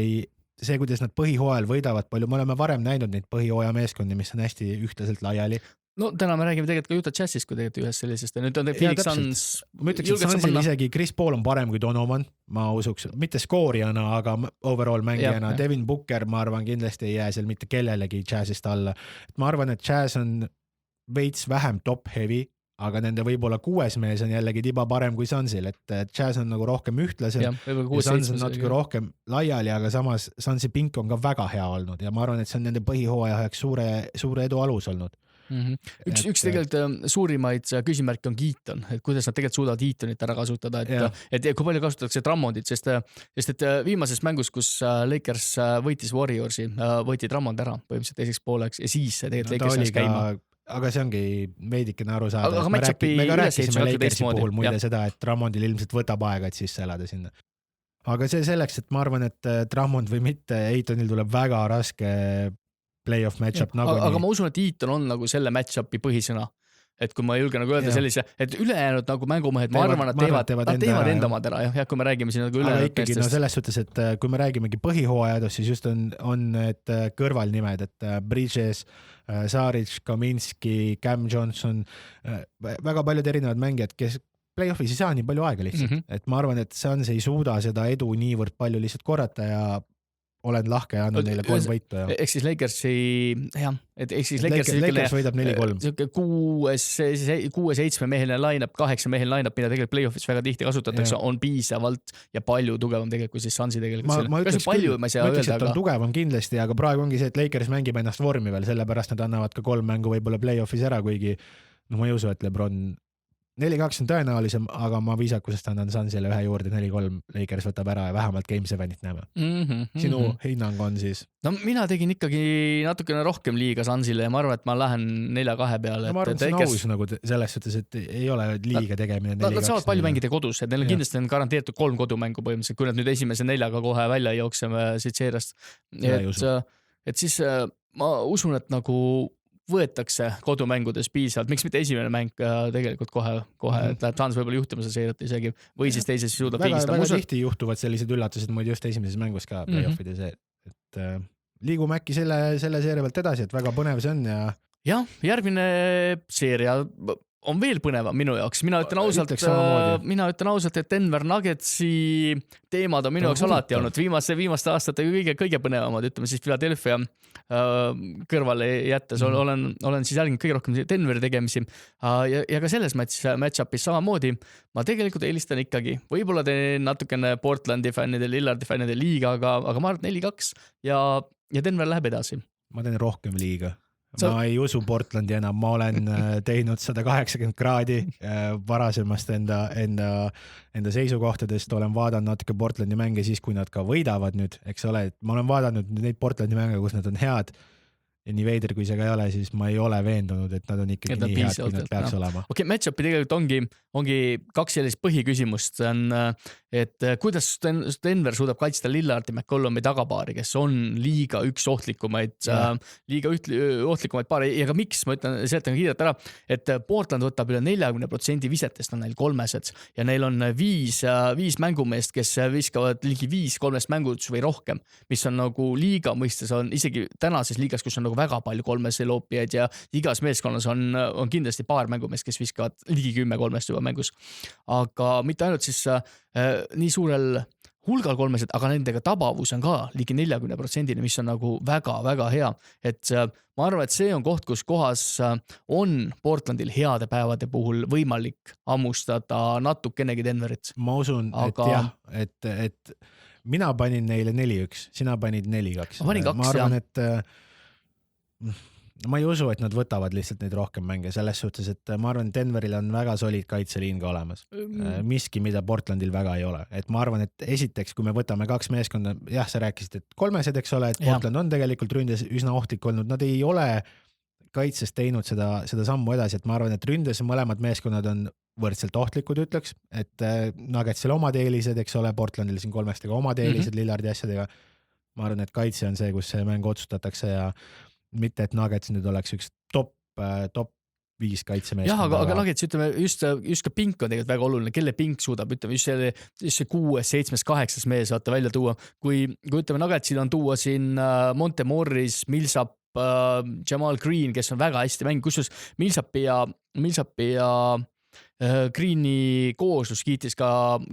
see, kuidas nad põhihooajal võidavad palju, me oleme varem näinud neid põhihooaja meeskondi, mis on hästi ühtlaselt laiali. No täna me räägime tegelikult ka Utah Jazzist, kui tegelikult ühes sellisest. Nüüd on Phoenix Suns. Ma ütleks, et Sunsil isegi Chris Paul on parem kui Donovan, ma usuks, mitte skoorijana, aga overall mängijana. Devin Booker, ma arvan, kindlasti ei jää seal mitte kellelegi Jazzist alla. Ma arvan, et Jazz on veits vähem top heavy, aga nende võib-olla 6 mees on jällegi tiba parem kui Sunsil, et Jazz on nagu rohkem ühtlasel ja Suns on natuke rohkem laiali, aga samas Sunsi pink on ka väga hea olnud ja ma arvan, et see on nende põhihooaja üheks suure edu alus olnud. Üks tegelikult suurimaid küsimärke on Keaton, et kuidas nad tegelikult suudavad Keatonit ära kasutada, et kui palju kasutatakse Drummondit, sest et viimases mängus, kus Lakers võitis Warriorsi, võiti Drummond ära põhimõtteliselt teiseks pooleks ja siis tegelikult Lakers läks käima. Aga see ongi veidikene aru saada. Aga me ka rääkisime Lakersi puhul muide seda, et Drummondil ilmselt võtab aega, et sisse elada sinna. Aga see selleks, et ma arvan, et Drummond või mitte, Aitonil tuleb väga raske playoff matchup nagu nii. Aga ma usun, et Aiton on nagu selle matchupi põhisõna. Et kui ma julgen nagu öelda sellise, et ülejäänud nagu mängumehed, ma arvan, nad teevad enda omad ära, jah, kui me räägime siin nagu ülejäänud ikkagi, no selles suhtes, et kui me räägimegi põhihooajadus, siis just on need kõrvalnimed, et Bridges, Saric, Kaminski, Cam Johnson, väga paljud erinevad mängijad, kes playoffis ei saa nii palju aega lihtsalt. Et ma arvan, et Suns ei suuda seda edu niivõrd palju lihtsalt korrata ja olen lahke ja annan neile 3 võitu. Ehk siis Lakersi, jah, et ehk siis Lakers võidab 4-3. 6-7 meheline line-up, 8 meheline line-up, mida tegelikult playoffis väga tihti kasutatakse, on piisavalt ja palju tugevam tegelikult kui siis Sunsi tegelikult. Ma ütleks, et on tugevam kindlasti, aga praegu ongi see, et Lakers mängib ennast vormi veel, sellepärast nad annavad ka 3 mängu võib-olla playoffis ära, kuigi ma ei usu, et LeBron 4-2 on tõenäolisem, aga ma viisakusest annan Sunsile ühe juurde, 4-3 Lakers võtab ära ja vähemalt Game 7-it näeme. Sinu hinnang on siis? No mina tegin ikkagi natukene rohkem liiga Sunsile ja ma arvan, et ma lähen 4-2 peale. No, ma arvan, et see on aus nagu selles suhtes, et ei ole liiga tegemine 4-2. Nad saavad palju mängida kodus, et neil on kindlasti on garanteeritud 3 kodumängu põhimõtteliselt, kui nad nüüd esimese 4-ga kohe välja jookseme siit seerast. Et siis ma usun, et nagu võetakse kodumängudes piisavalt, miks mitte esimene mäng tegelikult kohe et läheb Suns võib-olla juhtimise seirata isegi või siis teises suudab pigistada. Väga tihti juhtuvad sellised üllatused muid just esimeses mängus ka play-offide et liigume äkki selle seeria pealt edasi, et väga põnev see on ja järgmine seeria on veel põnevam minu jaoks. Mina ütlen ausalt, et Denver Nuggetsi teemad on minu jaoks alati olnud viimaste aastate kõige põnevamad, ütleme siis Philadelphia kõrvale jättes olen siis jälginud kõige rohkem Denveri tegemisi ja ka selles match-upis samamoodi. Ma tegelikult eelistan ikkagi, võib-olla teen natukene Portlandi fännide, Lillardi fännide liiga, aga ma arvan 4-2 ja Denver läheb edasi. Ma teen rohkem liiga. Ma ei usu Portlandi enam, ma olen teinud 180 kraadi varasemast enda seisukohtadest, olen vaadanud natuke Portlandi mänge siis, kui nad ka võidavad nüüd, eks ole, et ma olen vaadanud neid Portlandi mänge, kus nad on head ja nii veider, kui see ka ei ole, siis ma ei ole veendunud, et nad on ikkagi nii head, kui nad peaks olema. Okei, match-upi tegelikult ongi 2 sellist põhiküsimust, et kuidas Denver suudab kaitsta Lillardi McCollumi tagapaari, kes on liiga üks ohtlikumaid paari ja ka miks, ma seletan kiirelt ära, et Portland võtab üle 40% visetest on neil 3-sed ja neil on 5 mängumeest, kes viskavad ligi 5 3 mängudest või rohkem, mis on nagu liiga mõistes on isegi tänases liigas, kus on nagu väga palju 3 loopijaid ja igas meeskonnas on kindlasti paar mängumeest, kes viskavad ligi 10 3 juba mängus. Aga mitte ainult siis nii suurel hulgal 3, aga nendega tabavus on ka ligi 40%, mis on nagu väga-väga hea. Et ma arvan, et see on koht, kus kohas on Portlandil heade päevade puhul võimalik ammustada natukenegi Denverit. Ma usun, et mina panin neile 4-1, sina panid 4-2. Ma panin 2, ma arvan, et ma ei usu, et nad võtavad lihtsalt neid rohkem mänge selles suhtes, et ma arvan, Denveril on väga solid kaitseliin ka olemas. Miski, mida Portlandil väga ei ole. Et ma arvan, et esiteks, kui me võtame 2 meeskonda, jah, sa rääkisid, et 3, eks ole, et Portland on tegelikult ründes üsna ohtlik olnud. Nad ei ole kaitses teinud seda sammu edasi, et ma arvan, et ründes mõlemad meeskonnad on võrdselt ohtlikud, ütleks, et Nuggetsil omad eelised, eks ole, Portlandil siin 3 omad eelised Lillardi asjadega. Ma arvan, et kaitse on see, kus see mäng otsustatakse ja mitte, et Nuggets nüüd oleks üks top 5 kaitsemeeskond. Jah, aga Nuggets, ütleme, just ka pink on tegelikult väga oluline, kelle pink suudab, ütleme, just see 6, 7, 8 mees vaata välja tuua. Kui ütleme, Nuggetsil on tuua siin Monte Morris, Millsap, Jamal Green, kes on väga hästi mäng, kusjuures Millsap ja Greeni kooslus kiitis ka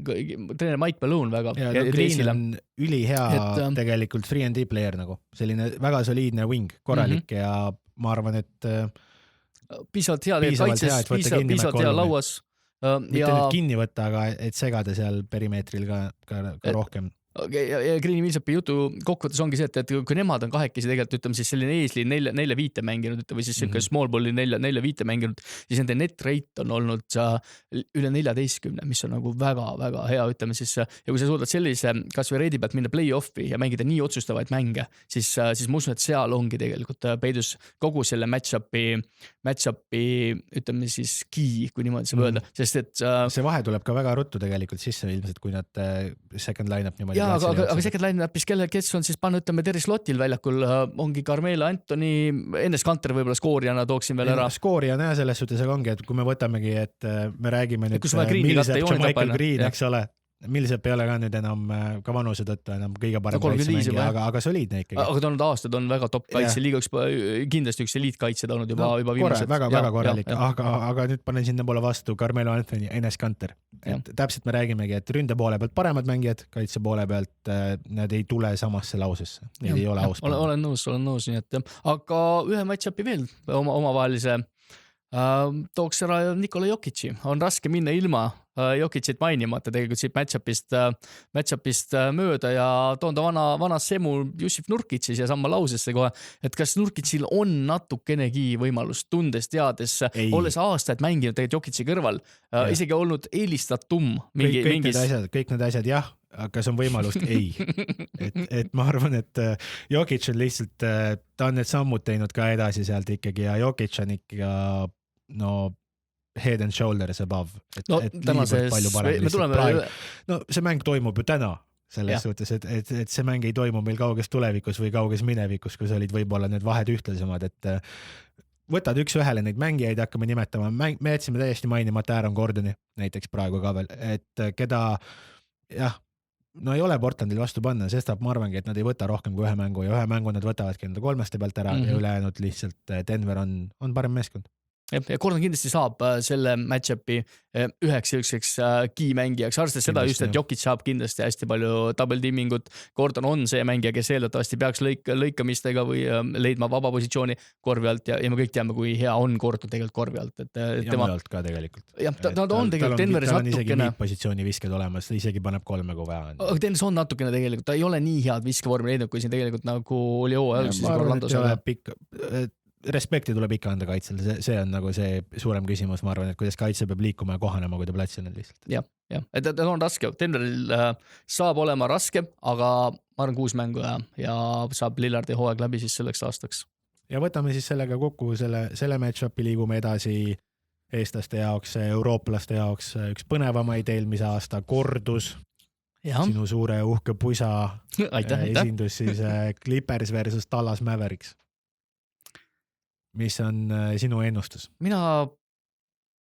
treener Mike Malone väga. Ja Green on ülihea tegelikult 3&D player nagu, selline väga soliidne wing, korralik ja ma arvan, et piisavalt hea kaitses, piisavalt hea lauas. Mitte nüüd kinni võtta, aga et segada seal perimeetril ka rohkem. Ja Greeni Millsapi jutu kokkuvõttes ongi see, et kui nemad on kahekesi tegelikult, ütleme siis selline eesliin 4-5 mänginud, või siis small balli 4-5 mänginud, siis nende net rate on olnud üle 14, mis on nagu väga-väga hea, ütleme siis, ja kui sa suudad sellise kas või reidi pealt minna play-offi ja mängida nii otsustavaid mänge, siis ma usun, et seal ongi tegelikult peidus kogu selle match-upi, ütleme siis key, kui niimoodi saab öelda, sest et see vahe tuleb ka väga ruttu tegelikult sisse ilmselt, kui nad second line-up niimoodi. Aga second line-upis, kes on siis pannud, ütleme, Terry Slottil väljakul, ongi Carmelo Anthony, Enes Kanter võib-olla skoorijana tooksin veel ära. Skoorijana ja selles suhtes ongi, et kui me võtamegi, et me räägime nüüd Michael Green, eks ole, Millsap ei ole ka nüüd enam ka vanuse tõttu enam kõige parem kaitsemängija, aga soliidne ikkagi. Aga ta on aastad on väga top kaitse, liiga kindlasti üks eliitkaitse ta olnud juba viimased. Väga korralik, aga nüüd panen sinna poole vastu Carmelo Anthony, Enes Kanter. Et täpselt me räägimegi, et ründe poole pealt paremad mängijad, kaitse poole pealt nad ei tule samasse lausesse. Need ei ole aus. Olen nõus, nii et aga ühe match-upi veel omavahelise tooks ära Nikola Jokic'i. On raske minna ilma Jokicit mainimata tegelikult siit match-up'ist mööda ja toon ta vana semu Jusif Nurkitsi siia samma lausesse kohe, et kas Nurkitsil on natukenegi võimalust tundes, teades, olles aastaid mänginud tegelikult Jokic'i kõrval, isegi olnud eelistatum kõik need asjad jah, kas on võimalust? Ei. Et ma arvan, et Jokic on lihtsalt, ta on need sammud teinud ka edasi sealt ikkagi ja Jokic on ikka head and shoulders above. No tänases, me tuleme... No see mäng toimub ju täna selles suhtes, et see mäng ei toimu meil kauges tulevikus või kauges minevikus, kus olid võib-olla need vahed ühtlasemad, et võtad üks-ühele neid mängijaid, hakkame nimetama, me jätsime täiesti mainimata Aaron Gordoni näiteks praegu ka veel, et keda ei ole Portlandil vastu panna, sest ma arvangi, et nad ei võta rohkem kui ühe mängu ja ühe mängu nad võtavadki enda 3 pealt ära ja ülejäänud lihtsalt Denver on parem meeskond. Ja Gordon kindlasti saab selle match-upi üheks key-mängijaks, arvestades seda just, et Jokic saab kindlasti hästi palju double teamingut. Gordon on see mängija, kes eeldatavasti peaks lõikamistega või leidma vaba positsiooni korvi alt ja me kõik teame, kui hea on Gordon tegelikult korvi alt. Ja mujalt ka tegelikult. Ja ta on tegelikult Denveris natukene. Tal on isegi positsiooni visked olemas, ta isegi paneb 3 kui vaja. Aga Denveris on natukene tegelikult, ta ei ole nii head viskevormi leidnud, kui siin tegelikult nagu oli respekti tuleb ikka anda kaitsele, see on nagu see suurem küsimus, ma arvan, et kuidas kaitse peab liikuma ja kohanema, kui ta platsil on lihtsalt. Jah, et ta on raske, Denveril saab olema raske, aga ma arvan 6 mängu ja saab Lillardi hooaeg läbi siis selleks aastaks. Ja võtame siis sellega kokku selle match-upi, liigume edasi eestlaste jaoks, eurooplaste jaoks, üks põnevamaid eelmise aasta kordus, sinu suure uhke pusa esindus siis Clippers versus Dallas Mavericks. Mis on sinu ennustus? Mina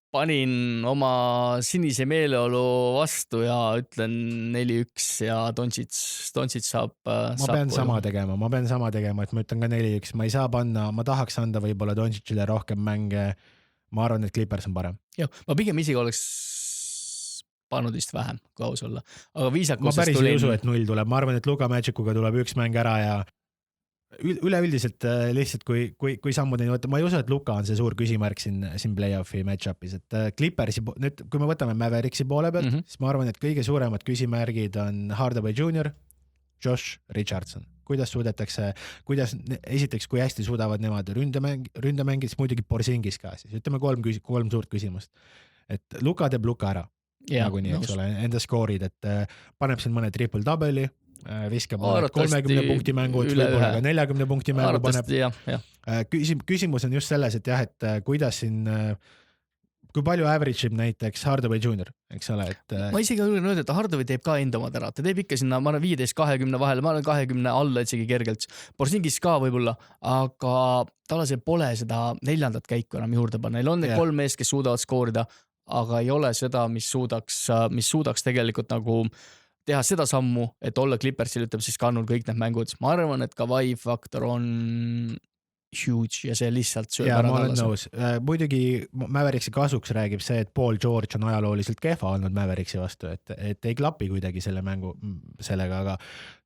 panin oma sinise meeleolu vastu ja ütlen 4-1 ja Doncic saab... Ma pean sama tegema, et ma ütlen ka 4-1. Ma ei saa panna, ma tahaks anda võib-olla Doncicile rohkem mänge. Ma arvan, et Clippers on parem. Jah, ma pigem isegi oleks pannud vist vähem, kui aus olla. Aga ma päris ei usu, et 0 tuleb. Ma arvan, et Luka Magic'uga tuleb 1 mäng ära ja üleüldiselt lihtsalt kui sammud ei võtta, ma ei usu, et Luka on see suur küsimärk siin play-offi match-upis, et Clippersi, nüüd kui me võtame Mavericksi poole pealt, siis ma arvan, et kõige suuremad küsimärgid on Hardaway Jr., Josh Richardson. Kuidas esiteks, kui hästi suudavad nemad ründamängid, siis muidugi Porzingis ka, siis ütleme 3 suurt küsimust. Et Luka teeb Luka ära, nagu nii, eks ole, enda skoorid, et paneb siin mõne triple-double'i, viskab 30 punkti mängu, võib-olla ka 40 punkti mängu paneb. Küsimus on just selles, et et kuidas siin, kui palju average ib näiteks Hardaway Jr., eks ole, et ma isegi julgen öelda, et Hardaway teeb ka enda omad ära, ta teeb ikka sinna, ma olen 15-20 vahele, ma olen 20 alla isegi kergelt, Porzingis ka võib-olla, aga talasel pole seda 4. käiku enam juurde panna, neil on need 3 meest, kes suudavad skoorida, aga ei ole seda, mis suudaks tegelikult nagu teha seda sammu, et olla Clippersil, ütleb siis kannul kõik need mängud. Ma arvan, et ka vibe faktor on huge ja see lihtsalt sööb ära. Ma olen nõus. Muidugi Mavericksi kasuks räägib see, et Paul George on ajalooliselt kehva olnud Mavericksi vastu, et ei klapi kuidagi selle mängu sellega, aga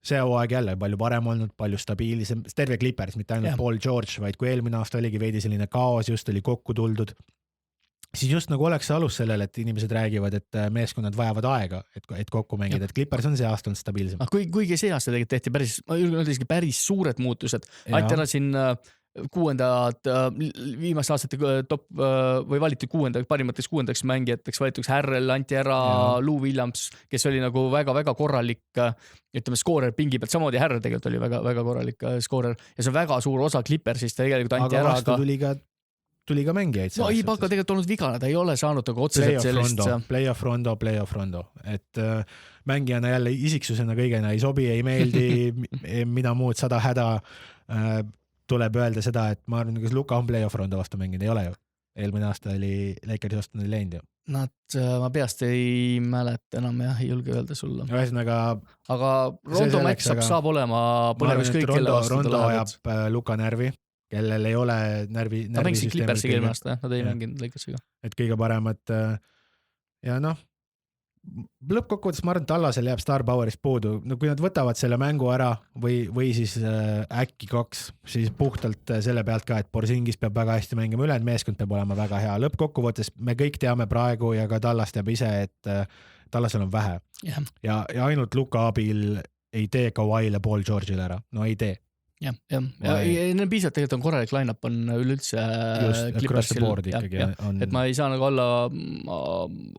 see hooaeg jälle palju parem olnud, palju stabiilisem, terve Clippers, mitte ainult Paul George, vaid kui eelmine aasta oligi veidi selline kaos, just oli kokku tuldud, siis just nagu oleks see alus sellele, et inimesed räägivad, et meeskonnad vajavad aega, et kokku mängida, et Clippers on see aasta stabiilsem. Kuigi see aasta tehti päris suured muutused. Anti ära siin 6. viimaste aastate top või valiti 6. parimateks 6. mängijateks, valituks Harrell, anti ära Lou Williams, kes oli nagu väga-väga korralik, ütleme, skoorer pingi pealt, samamoodi Harrell tegelikult oli väga-väga korralik skoorer ja see on väga suur osa Clippersist tegelikult anti ära. Aga vastu tuli ka mängijaid. No Ibaka tegelikult olnud vigane, ta ei ole saanud nagu otseselt sellist... Playoff rondo, et mängijana jälle isiksusena kõigena ei sobi, ei meeldi, mida muud 100 häda tuleb öelda seda, et ma arvan, kas Luka on playoff rondo vastu mänginud, ei ole ju. Eelmine aasta oli Lakersi vastu läinud ju. Ma peast ei mäleta enam ja ei julge öelda sulle. Aga rondo match-up saab olema põnevis kõik, kelle vastu rondo ajab Luka närvi, kellel ei ole närvisüsteemi. Ta mängis Clippersi eelmine aasta, nad ei mänginud Lakersiga. Et kõige paremat ja lõppkokkuvõttes ma arvan, et Tallasel jääb star power'ist puudu, no kui nad võtavad selle mängu ära või siis äkki 2, siis puhtalt selle pealt ka, et Porzingis peab väga hästi mängima, ülejäänud meeskond peab olema väga hea. Lõppkokkuvõttes me kõik teame praegu ja ka Tallas teab ise, et Tallasel on vähe ja ainult Luka abil ei tee Kawhi'le Paul George'ile ära, no ei tee. Ja neil piisavalt tegelikult on korralik line-up on üleüldse Clippersil, et ma ei saa nagu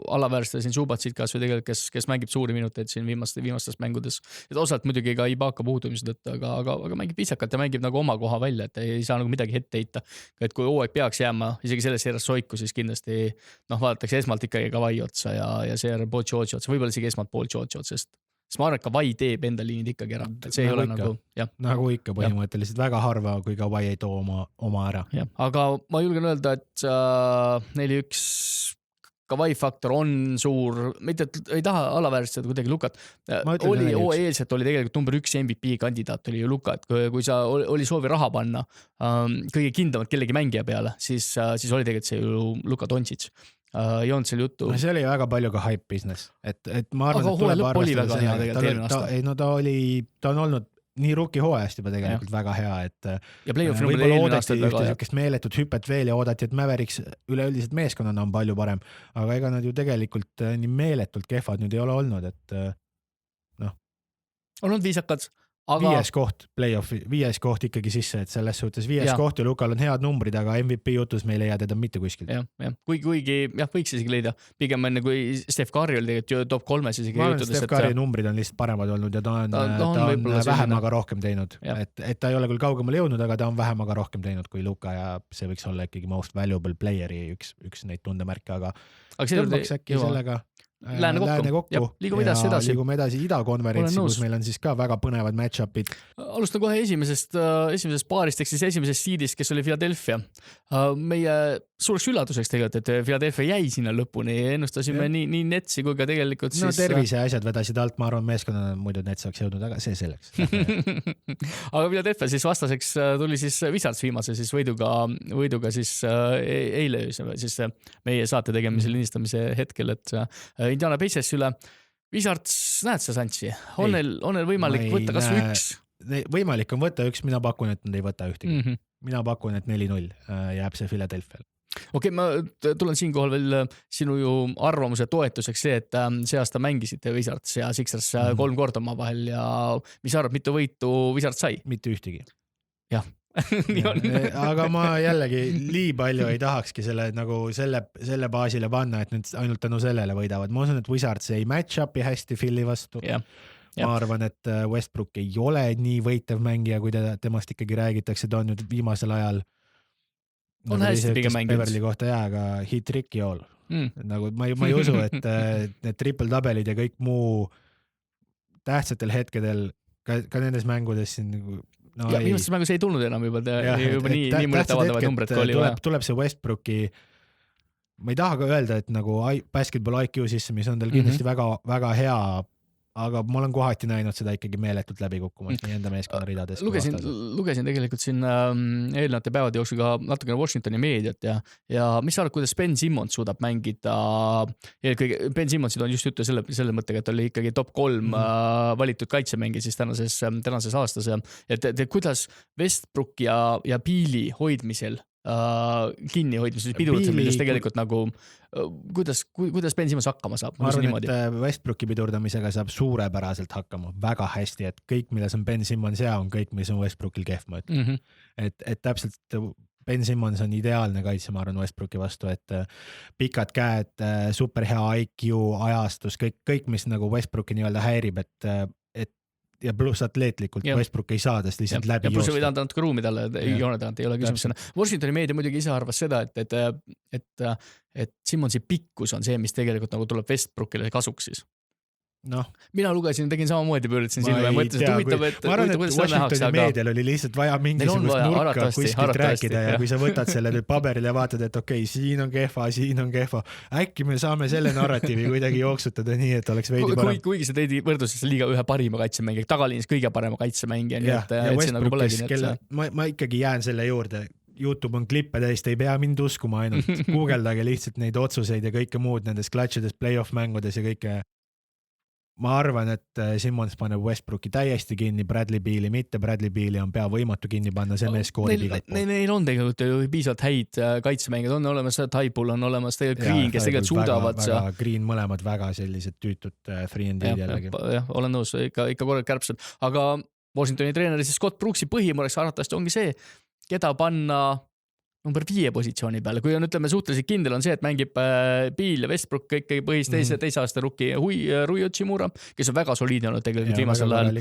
alaväärsta siin Zubacit kas või tegelikult, kes mängib suuri minuteid siin viimastes mängudes, et osalt muidugi ka Ibaka puudumise tõttu, aga mängib viisakalt ja mängib nagu oma koha välja, et ei saa nagu midagi ette heita, et kui hooaeg peaks jääma isegi selles seeras soiku, siis kindlasti vaadatakse esmalt ikkagi Kawhi otsa ja seejärel Paul George'i otsa, võib-olla isegi esmalt Paul George'i otsa, sest ma arvan, et Kawhi teeb enda liinid ikkagi ära, et see ei ole nagu, jah. Nagu ikka põhimõtteliselt väga harva, kui Kawhi ei too oma ära. Aga ma julgen öelda, et 4-1 Kawhi faktor on suur, mitte ei taha alaväärstada kuidagi Lukat. Eelselt oli tegelikult number 1 MVP kandidaat oli ju Luka, et kui sa oli soovi raha panna kõige kindlamalt kellegi mängija peale, siis oli tegelikult see ju Luka Doncic. Ei olnud seal juttu. See oli väga palju ka hype business, et ma arvan, aga hooaja lõpp oli väga hea tegelikult eelmine aasta. Ta on olnud nii rookie hooajast juba tegelikult väga hea, et ja play-offi võib-olla oodati ühte meeletut hüpet veel ja oodati, et Mavericks üleüldiselt meeskonnana on palju parem, aga ega nad ju tegelikult nii meeletult kehvad nüüd ei ole olnud, et on olnud viisakad. Aga... 5. koht play-offi, 5. koht ikkagi sisse, et selles suhtes 5. koht ja Lukal on head numbrid, aga MVP jutus me ei leia teda mitte kuskilt. Kuigi võiks isegi leida, pigem enne kui Steph Curry oli tegelikult top 3 isegi ma arvan, Steph Curry numbrid on lihtsalt paremad olnud ja ta on vähem aga rohkem teinud, et ta ei ole küll kaugemale jõudnud, aga ta on vähem aga rohkem teinud kui Luka ja see võiks olla ikkagi most valuable playeri üks neid tundemärke, aga tõmbaks äkki sellega Lääne kokku. Liigume edasi Ida-konverentsi, kus meil on siis ka väga põnevad match-upid. Alustan kohe esimesest paarist, siis esimesest seedist, kes oli Philadelphia. Meie suureks üllatuseks tegelikult, et Philadelphia jäi sinna lõpuni, ennustasime nii Netsi kui ka tegelikult siis... No tervise asjad vedasid alt, ma arvan, meeskonnana muidu Nets oleks jõudnud, aga see selleks. Aga Philadelphia siis vastaseks tuli siis Wizards viimase siis võiduga siis eile siis meie saate tegemise linistamise hetkel, et Indiana Pacers üle. Wizards, näed sa Santsi? On neil võimalik võtta kas või üks? Võimalik on võtta üks, mina pakun, et nad ei võta ühtegi. Mina pakun, et 4-0 jääb see Philadelphia. Okei, ma tulen siinkohal veel sinu ju arvamuse toetuseks see, et see aasta mängisite Wizards ja Sixers 3 korda oma vahel ja mis arvad, mitu võitu Wizards sai? Mitte ühtegi. Jah. Aga ma jällegi nii palju ei tahakski selle baasile panna, et nüüd ainult tänu sellele võidavad. Ma usun, et Wizards ei match upi hästi Philly vastu. Ma arvan, et Westbrook ei ole nii võitev mängija, kui temast ikkagi räägitakse, ta on nüüd viimasel ajal on hästi pigem mängid. Beverly kohta aga hit trick all. Nagu ma ei usu, et need triple-tabelid ja kõik muu tähtsatel hetkedel ka nendes mängudes siin viimastes mängus ei tulnud enam juba nii mõned avaldavad numbrid, kui oli vaja. Tuleb see Westbrooki, ma ei taha ka öelda, et nagu basketball IQ sisse, mis on tal kindlasti väga, väga hea, aga ma olen kohati näinud seda ikkagi meeletult läbi kukkumas nii enda meeskonna ridades. Lugesin tegelikult siin eelnevate päevade jooksul ka natukene Washingtoni meediat ja mis sa arvad, kuidas Ben Simmons suudab mängida, eelkõige Ben Simmonsid on just juttu selle mõttega, et oli ikkagi top 3 valitud kaitsemängi siis tänases aastas, et kuidas Westbrook ja Beali hoidmisel kinni hoidmises pidurdamises tegelikult nagu kuidas Ben Simmons hakkama saab? Ma arvan, et Westbrooki pidurdamisega saab suurepäraselt hakkama, väga hästi, et kõik, milles on Ben Simmons hea, on kõik, mis on Westbrookil kehv. Et täpselt Ben Simmons on ideaalne kaitse, ma arvan, Westbrooki vastu, et pikad käed, super hea IQ, ajastus, kõik mis nagu Westbrooki nii-öelda häirib, ja pluss atleetlikult Westbrook ei saa tast lihtsalt läbi joosta. Ja pluss võib anda natuke ruumi talle, joone tagant ei ole küsimusena. Washingtoni meedia muidugi ise arvas seda, et Simmonsi pikkus on see, mis tegelikult nagu tuleb Westbrookile kasuks siis. Mina lugesin, tegin samamoodi, pöördasin silma ja mõtlesin, et huvitav, et ma arvan, et Washingtoni meedial oli lihtsalt vaja mingisugust nurka kuskilt rääkida ja kui sa võtad selle nüüd paberil ja vaatad, et okei, siin on kehva, äkki me saame selle narratiivi kuidagi jooksutada nii, et oleks veidi parem. Kuigi sa teid võrdluses liiga ühe parima kaitsemängija, tagaliinis kõige parema kaitsemängija, nii et Westbrookis, ma ikkagi jään selle juurde YouTube on klippe täis, te ei pea mind uskuma ainult, guugeldage lihtsalt neid otsuseid ja kõike muud nendes klatšides, play-off mängudes ja kõike. Ma arvan, et Simmons paneb Westbrooki täiesti kinni, Bradley Beali mitte, Bradley Beali on pea võimatu kinni panna, see mees skoorib igalt pool. Neil on tegelikult piisavalt häid kaitsemängid, on olemas Taibul, on olemas tegelikult Green, kes tegelikult suudavad. Green mõlemad väga sellised tüütud 3&D jällegi. Jah, olen nõus, ikka korralik kärbsed, aga Washingtoni treeneri siis Scott Brookси põhimõreks arvatavasti ongi see, keda panna number 5 positsiooni peale, kui on, ütleme, suhteliselt kindel on see, et mängib Beal ja Westbrook ikkagi põhis teise aasta rookie Rui Hachimura, kes on väga soliidne olnud tegelikult viimasel ajal.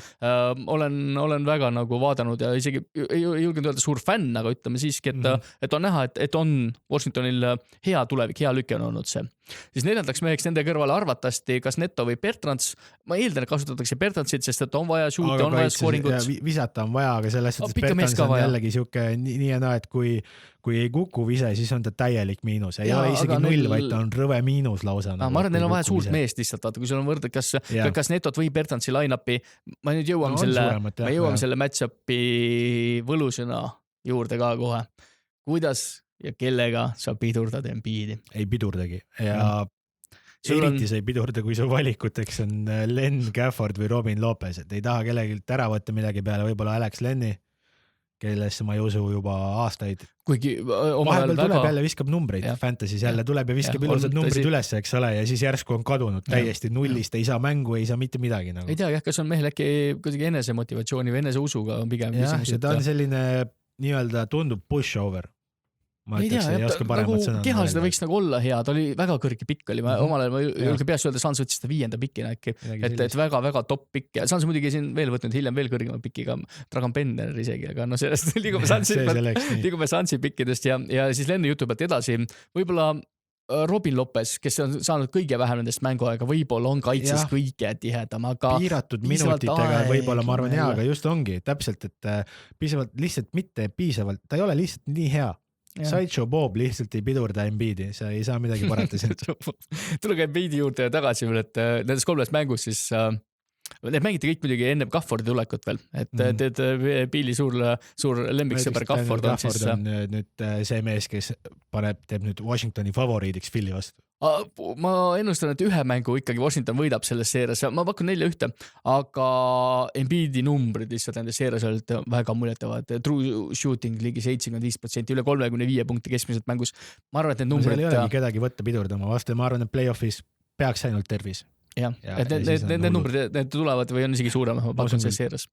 Olen väga nagu vaadanud ja isegi ei julgenud öelda suur fänn, aga ütleme siiski, et on näha, et on Washingtonil hea tulevik, hea lüke on olnud see. Siis 4. meheks nende kõrvale arvatasti kas Neto või Bertrands. Ma eeldan, et kasutatakse Bertrandsit, sest et on vaja šuute, on vaja skooringut. Visata on vaja, aga selles suhtes Bertrands on jällegi siuke nii ja naa, et kui ei kuku vise, siis on ta täielik miinus. Ei ole isegi 0, vaid ta on rõve miinus lausa. Ma arvan, neil on vaja suurt meest lihtsalt, vaata, kui sul on võrded, kas Netot või Bertrandsi line-upi. Ma nüüd jõuame selle match-upi võlusõna juurde ka kohe. Kuidas ja kellega sa pidurdad Embiidi? Ei pidurdagi. Ja eriti sa ei pidurda, kui su valikuteks on Len Gafford või Robin Lopez, et ei taha kellegilt ära võtta midagi peale, võib-olla Alex Lenni, kellesse ma ei usu juba aastaid. Kuigi vahepeal tuleb jälle viskab numbreid, Fantasy's jälle tuleb ja viskab ilusad numbrid üles, eks ole, ja siis järsku on kadunud täiesti nullist, ei saa mängu, ei saa mitte midagi. Nagu. Ei tea, kas on mehel äkki kuidagi enese motivatsiooni või enese usuga on pigem küsimus. Ja ta on selline nii-öelda tundub pushover. Ma ei tea, nagu kehal seda võiks nagu olla hea, ta oli väga kõrge pikk oli, omal ajal ma julge peast öelda, Sans võttis seda 5. pikina äkki, et väga-väga top pikk ja Sans muidugi siin veel võtnud hiljem veel kõrgema pikiga Dragan Bender isegi, aga no sellest liigume Sansi pikkidest ja siis Lenni jutu pealt edasi, võib-olla Robin Lopez, kes on saanud kõige vähem nendest mänguaega, võib-olla on kaitses kõige tihedam, aga piiratud minutitega võib-olla ma arvan hea, aga just ongi täpselt, et piisavalt lihtsalt mitte piisavalt, ta ei ole lihtsalt nii hea. Sideshow Bob lihtsalt ei pidurda Embiidi, sa ei saa midagi parata siin. Tulge Embiidi juurde tagasi, et nendes 3 mängus siis need mängiti kõik muidugi enne Gaffordi tulekut veel, et Beali suur lemmiksõber Gafford on siis nüüd see mees, kes teeb nüüd Washingtoni favoriidiks Philly vastu. Ma ennustan, et 1 mängu ikkagi Washington võidab selles seerias, ma pakun 4-1, aga Embiidi numbrid lihtsalt nendes seerias olid väga muljatavad. True shooting ligi 75%, üle 35 punkti keskmiselt mängus. Ma arvan, et need numbrid... Seal ei olegi kedagi võtta pidurdama vastu, ma arvan, et playoffis peaks ainult tervis. Jah, et need numbrid need tulevad või on isegi suurem, ma pakun selles seerias.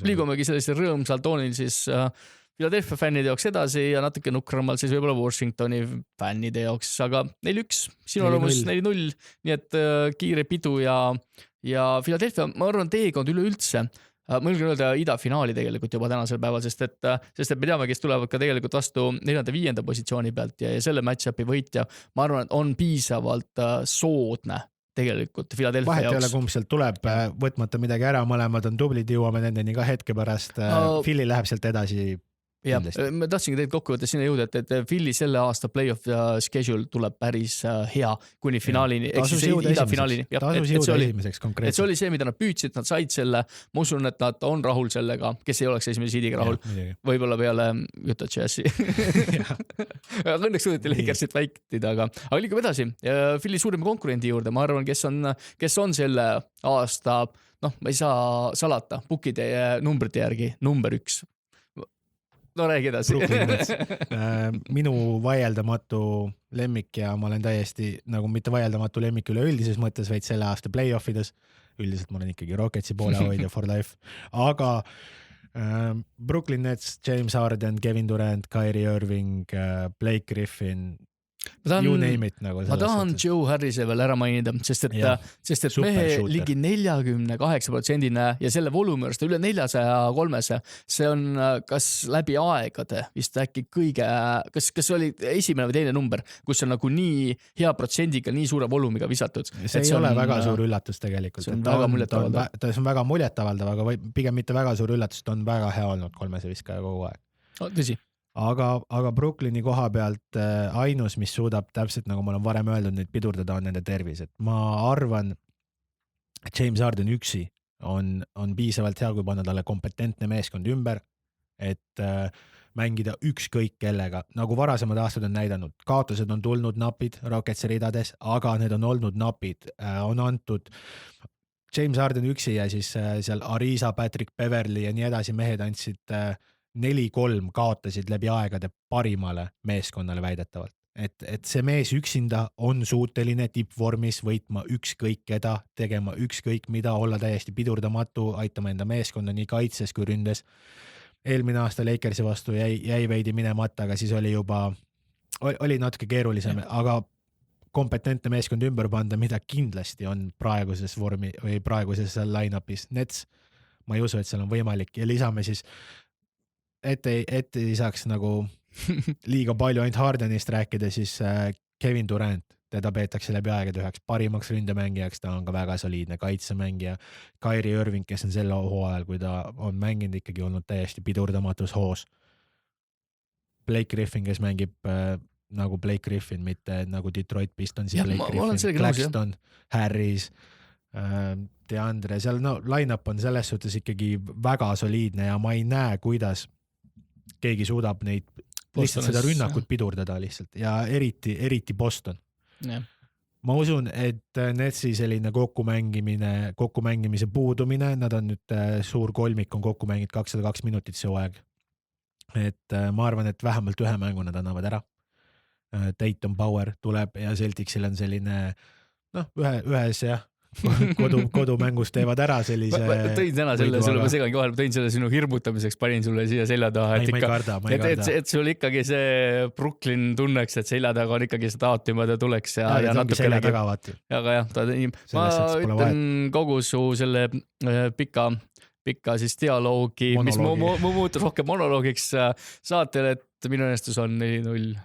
Liigumegi sellise rõõmsal toonil siis... Philadelphia fännide jaoks edasi ja natuke nukramal siis võib-olla Washingtoni fännide jaoks, aga 4-1, sinu arvamus 4-0, nii et kiire pidu ja Philadelphia, ma arvan, teekond üleüldse, ma julgen öelda idafinaali tegelikult juba tänasel päeval, sest et me teame, kes tulevad ka tegelikult vastu 4.-5. positsiooni pealt ja selle match-upi võitja, ma arvan, et on piisavalt soodne tegelikult Philadelphia vahet jaoks. Vahet ei ole, kumb sealt tuleb, võtmata midagi ära, mõlemad on tublid, jõuame nendeni ka hetke pärast, Philly läheb sealt edasi. Ja, ma tahtsingi teid kokku võtta sinna jõuda, et Philly selle aasta playoff schedule tuleb päris hea kuni finaalini, eks siis idafinaalini. Tasus jõuda esimeseks konkreetselt. Et see oli see, mida nad püüdsid, nad said selle, ma usun, et nad on rahul sellega, kes ei oleks esimese siidiga rahul. Võib-olla peale Utah Jazzi. Õnneks suudeti Lakersit väiktida, aga liigume edasi. Philly suurima konkurendi juurde, ma arvan, kes on selle aasta, ma ei saa salata, bookide numbrite järgi number 1. No räägi edasi. Minu vaieldamatu lemmik ja ma olen täiesti nagu mitte vaieldamatu lemmik üleüldises mõttes, vaid selle aasta play-offides. Üldiselt ma olen ikkagi Rocketsi poole hoidja for life. Aga Brooklyn Nets, James Harden, Kevin Durant, Kyrie Irving, Blake Griffin, you name it nagu. Ma tahan Joe Harrise veel ära mainida, sest et mehe ligi 48% ja selle volumürst üle 403, see on kas läbi aegade vist äkki kõige, kas oli esimene või teine number, kus on nagu nii hea protsendiga, nii suure volumiga visatud. See ei ole väga suur üllatus tegelikult. See on väga muljetavaldav. Ta on väga muljetavaldav, aga pigem mitte väga suur üllatus, ta on väga hea olnud 3 viskaja kogu aeg. Tõsi. Aga Brooklyni koha pealt ainus, mis suudab täpselt, nagu ma olen varem öeldud, nüüd pidurdada, on nende tervis. Et ma arvan, et James Harden üksi on piisavalt hea, kui panna talle kompetentne meeskond ümber, et mängida ükskõik kellega, nagu varasemad aastad on näidanud, kaotused on tulnud napid Rocketsi ridades, aga need on olnud napid, on antud James Harden üksi ja siis seal Ariza, Patrick Beverly ja nii edasi mehed andsid 4-3 kaotasid läbi aegade parimale meeskonnale väidetavalt. Et see mees üksinda on suuteline tippvormis võitma ükskõik keda, tegema ükskõik mida, olla täiesti pidurdamatu, aitama enda meeskonna nii kaitses kui ründes. Eelmine aasta Lakersi vastu jäi veidi minemata, aga siis oli natuke keerulisem, aga kompetentne meeskond ümber panda, mida kindlasti on praeguses vormi või praeguses line-upis Nets. Ma ei usu, et seal on võimalik ja lisame siis, et ei saaks nagu liiga palju ainult Hardenist rääkida, siis Kevin Durant, teda peetakse läbi aegade üheks parimaks ründemängijaks, ta on ka väga soliidne kaitsemängija. Kyrie Irving, kes on selle hooajal, kui ta on mänginud ikkagi olnud täiesti pidurdamatus hoos. Blake Griffin, kes mängib nagu Blake Griffin, mitte nagu Detroit Pistons ja Blake Griffin, Claxton, Harris, DeAndre, seal line-up on selles suhtes ikkagi väga soliidne ja ma ei näe, kuidas keegi suudab neid lihtsalt seda rünnakut pidurdada lihtsalt ja eriti Boston. Yeah. Ma usun, et Netsi selline kokkumängimise puudumine, nad on nüüd suur kolmik on kokku mängid 202 minutit see hooaeg. Et ma arvan, et vähemalt ühe mängu nad annavad ära. Tatum Power tuleb ja Celticsil on selline ühes jah, kodumängus teevad ära sellise ma tõin täna selle, sulle ma segangi vahel, tõin selle sinu hirmutamiseks, panin sulle siia selja taha, et sul ikkagi see Brooklyn tunneks, et selja taga on ikkagi see taotimad ja tuleks ja natuke aga jah, ma ütlen kogu su selle pika siis dialoogi, mis muutus rohkem monoloogiks saatele, et minu ennustus on 4-0.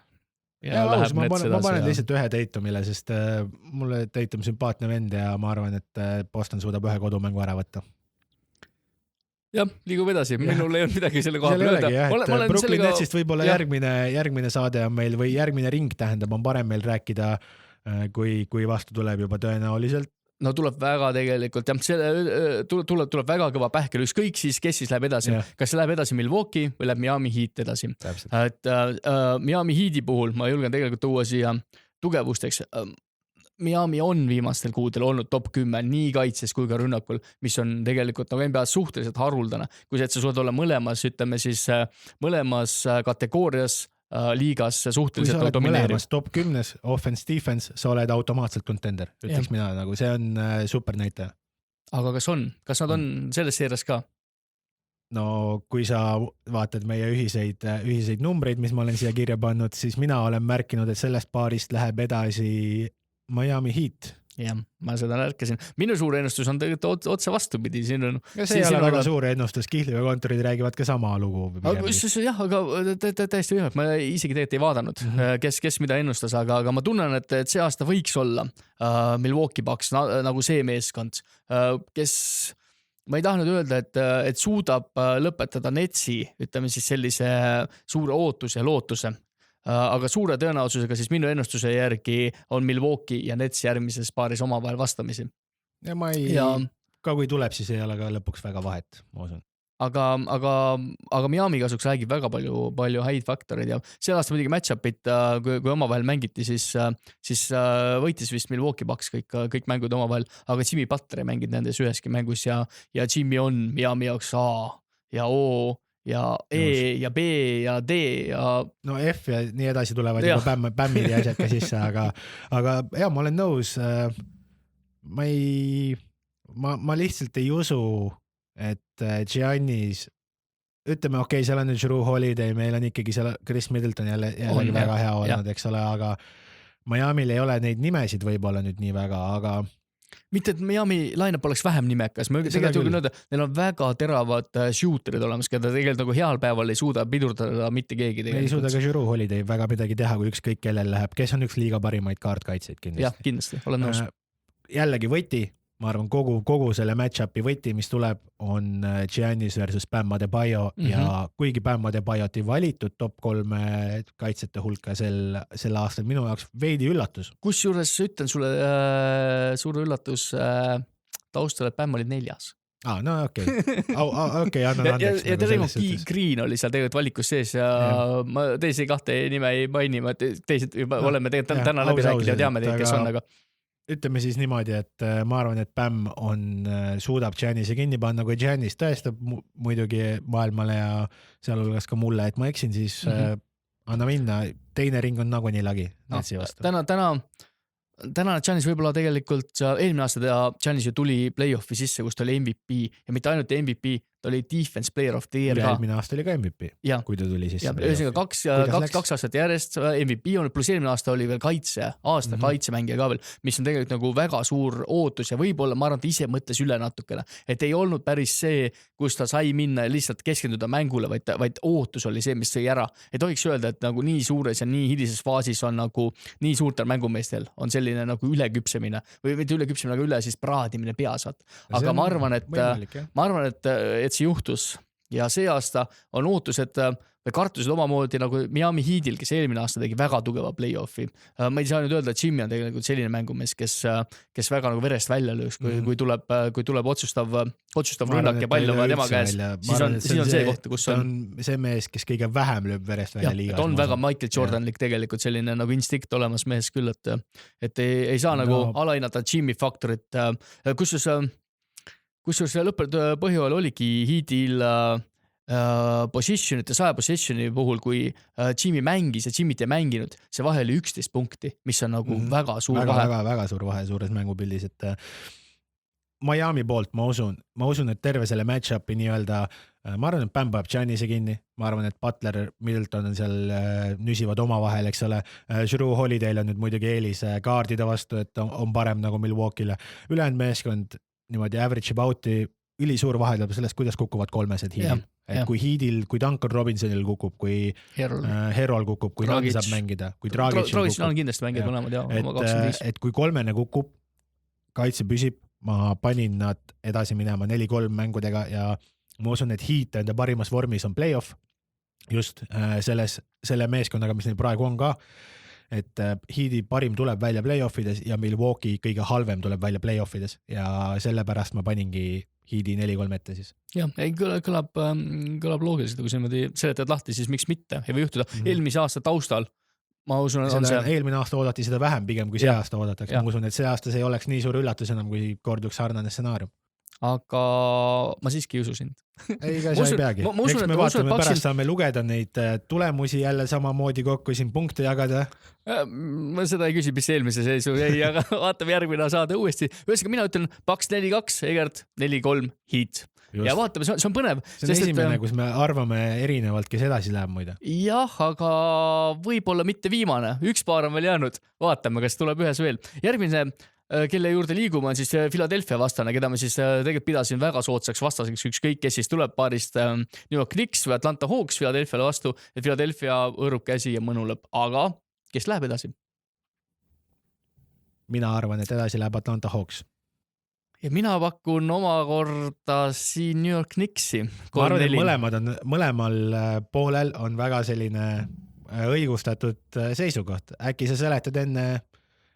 Ma panen lihtsalt ühe Tatumile, sest mulle Tatum sümpaatne vend ja ma arvan, et Boston suudab ühe kodumängu ära võtta. Jah, liigub edasi, minul ei olnud midagi selle koha peal öelda. Brooklyn Netsist võib-olla järgmine saade on meil või järgmine ring tähendab, on parem meil rääkida, kui vastu tuleb juba tõenäoliselt. No tuleb väga tegelikult, tuleb väga kõva pähkel, ükskõik siis, kes siis läheb edasi. Kas see läheb edasi Milwaukee või läheb Miami Heat edasi? Et Miami Heati puhul ma julgen tegelikult tuua siia tugevusteks. Miami on viimastel kuudel olnud top 10 nii kaitses kui ka rünnakul, mis on tegelikult nagu NBA suhteliselt haruldane. Kui sa suud olla mõlemas, ütleme siis mõlemas kategoorias liigas suhteliselt automineeriv. Kui sa oled mõlemas top 10 offense-defense, sa oled automaatselt contender, ütleks mina, nagu see on super näitaja. Aga kas nad on selles seeres ka? No kui sa vaatad meie ühiseid numbreid, mis ma olen siia kirja pannud, siis mina olen märkinud, et sellest paarist läheb edasi Miami Heat. Jah, ma seda närkasin. Minu suur ennustus on tegelikult otse vastupidi. See ei ole väga suur ennustus, Kihli ja kontorid räägivad ka sama lugu. Jah, aga täiesti ühe, ma isegi tegelikult ei vaadanud, kes mida ennustas, aga ma tunnen, et see aasta võiks olla Milwaukee Bucks nagu see meeskond, kes ma ei tahtnud öelda, et suudab lõpetada Netsi, ütleme siis sellise suure ootuse ja lootuse. Aga suure tõenäosusega siis minu ennustuse järgi on Milwaukee ja Nets järgmises paaris omavahel vastamisi. Ja ka kui tuleb, siis ei ole ka lõpuks väga vahet, ma usun. Aga Miami kasuks räägib väga palju häid faktoreid ja see aasta muidugi match-up'id, kui omavahel mängiti, siis võitis vist Milwaukee Bucks kõik mängud omavahel, aga Jimmy Butler ei mänginud nendes üheski mängus ja Jimmy on Miami jaoks A ja O ja E ja B ja D ja... No F ja nii edasi tulevad juba bämmid ja asjad ka sisse, aga ja ma olen nõus. Ma lihtsalt ei usu, et Giannis, ütleme okei, seal on Drew Holiday, meil on ikkagi seal Chris Middleton jällegi väga hea olnud, eks ole, aga Miami'l ei ole neid nimesid võib-olla nüüd nii väga, aga mitte, et Miami line-up oleks vähem nimekas, ma tegelikult öelda, neil on väga teravad shooterid olemas, keda tegelikult nagu heal päeval ei suuda pidurdada mitte keegi tegelikult. Ei suuda ka Drew Holiday väga midagi teha, kui ükskõik kellel läheb, kes on üks liiga parimaid kaartkaitseid kindlasti. Jah, kindlasti, olen nõus. Jällegi võti, ma arvan, kogu selle match-upi võti, mis tuleb, on Giannis versus Bam Adebayo ja kuigi Bam Adebayot ei valitud top 3 kaitsete hulka sel aastal, minu jaoks veidi üllatus. Kusjuures ütlen sulle suur üllatus taustal, et Bam oli 4. no okei, annan andeks. Ja Draymond Green oli seal tegelikult valikus sees ja ma teisi kahte nime ei maini, ma teised juba oleme tegelikult täna läbi rääkinud ja teame teid, kes on, aga ütleme siis niimoodi, et ma arvan, et Bam suudab Giannise kinni panna, kui Giannis tõestab muidugi maailmale ja sealhulgas ka mulle, et ma eksin, siis anna minna, teine ring on nagunii lagi Netsi vastu. Täna Giannis võib-olla tegelikult eelmine aasta Giannis ju tuli play-offi sisse, kus ta oli MVP ja mitte ainult MVP, ta oli defense player of the year ka. Eelmine aasta oli ka MVP, kui ta tuli sisse. Ühesõnaga kaks aastat järjest MVP on, pluss eelmine aasta oli veel kaitsemängija ka veel, mis on tegelikult nagu väga suur ootus ja võib-olla ma arvan, et ise mõtles üle natukene, et ei olnud päris see, kus ta sai minna ja lihtsalt keskenduda mängule, vaid ootus oli see, mis sõi ära. Ei tohiks öelda, et nagu nii suures ja nii hilises faasis on nagu nii suurtel mängumeestel on selline nagu üleküpsemine või mitte üleküpsemine, aga üle siis praadimine peasad. Aga ma arvan, et see juhtus ja see aasta on ootused või kartused omamoodi nagu Miami Heatil, kes eelmine aasta tegi väga tugeva play-offi. Ma ei saa nüüd öelda, et Jimmy on tegelikult selline mängumees, kes väga nagu verest välja lööks, kui tuleb otsustav rünnak ja pall on tema käes, siis on see koht, kus on see mees, kes kõige vähem lööb verest välja liigas. On väga Michael Jordanlik tegelikult selline nagu instinkt olemas mees küll, et ei saa nagu alahinnata Jimmy faktorit, kusjuures lõppenud põhjal oligi Heatil positionite 100 positioni puhul, kui Jimmy mängis ja Jimmy't ei mänginud, see vahe oli 11 punkti, mis on nagu väga suur vahe. Väga suur vahe suures mängupildis, et Miami poolt ma usun, et terve selle match-upi nii-öelda, ma arvan, et Bam paneb Giannise kinni, ma arvan, et Butler, Middleton on seal nüsivad oma vahel, eks ole, Jrue Holiday'l on nüüd muidugi eelis kaardide vastu, et on parem nagu Milwaukee'le. Ülejäänud meeskond niimoodi average about'i ülisuur vahe tuleb sellest, kuidas kukuvad kolmesed Heatil. Et kui Heatil, kui Duncan Robinsonil kukub, kui Herol kukub, kui Nagi saab mängida, kui Dragic on kindlasti mängida mõlemad, et kui kolmene kukub, kaitse püsib, ma panin nad edasi minema 4-3 mängudega ja ma usun, et Heat enda parimas vormis on play-off just selle meeskonnaga, mis neil praegu on ka, et Heati parim tuleb välja play-offides ja Milwaukee kõige halvem tuleb välja play-offides ja sellepärast ma paningi Heati 4-3 ette siis. Jah, kõlab loogiliselt, kui sa niimoodi seletad lahti, siis miks mitte, ei või juhtuda. Eelmise aasta taustal, ma usun, on see... Eelmine aasta oodati seda vähem pigem, kui see aasta oodatakse. Ma usun, et see aasta see ei oleks nii suur üllatus enam, kui korduks sarnane stsenaarium. Aga ma siiski ei usu sind. Ei, ega sa ei peagi. Eks me vaatame, pärast saame lugeda neid tulemusi jälle samamoodi kokku siin punkte jagada. Ma seda ei küsi, mis eelmise seisu ei, aga vaatame järgmine saada uuesti. Ühesõnaga mina ütlen Bucks 4-2, Egert 4-3, Heat. Ja vaatame, see on põnev. See on esimene, kus me arvame erinevalt, kes edasi läheb muide. Jah, aga võib-olla mitte viimane. Üks paar on veel jäänud. Vaatame, kas tuleb ühes veel. Järgmine, kelle juurde liigume, on siis Philadelphia vastane, keda me siis tegelikult pidasin väga soodsaks vastaseks, ükskõik kes siis tuleb paarist New York Knicks või Atlanta Hawks Philadelphiale vastu, et Philadelphia õõrub käsi ja mõnuleb. Aga kes läheb edasi? Mina arvan, et edasi läheb Atlanta Hawks. Ja mina pakun omakorda siin New York Knicksi. Ma arvan, et mõlemal poolel on väga selline õigustatud seisukoht. Äkki sa seletad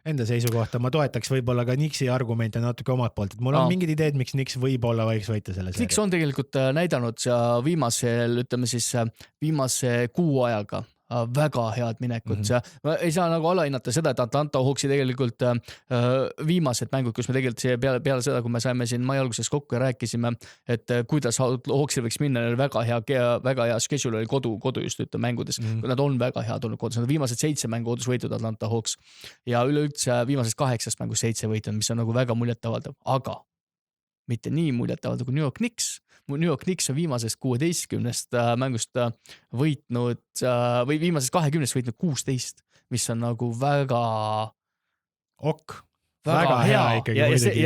enda seisukohta, ma toetaks võib-olla ka Knicksi argumente natuke omalt poolt, et mul on mingid ideed, miks Knicks võib-olla võiks võita selle seeria. Knicks on tegelikult näidanud viimase kuu ajaga väga head minekut. Ma ei saa nagu alahinnata seda, et Atlanta Hawksi tegelikult viimased mängud, kus me tegelikult peale seda, kui me saime siin mai alguses kokku ja rääkisime, et kuidas Hawksil võiks minna, väga hea schedule oli kodu just mängudes. Nad on väga head olnud kodus. Nad viimased 7 mängu kodus võitud Atlanta Hawks ja üleüldse viimasest 8 mängus 7 võitud, mis on nagu väga muljetavaldav, aga mitte nii muljetavaldav kui New York Knicks. New York Knicks on viimasest 16 mängust võitnud või viimasest 20 võitnud 16, mis on nagu väga hea ikkagi ja muidugi.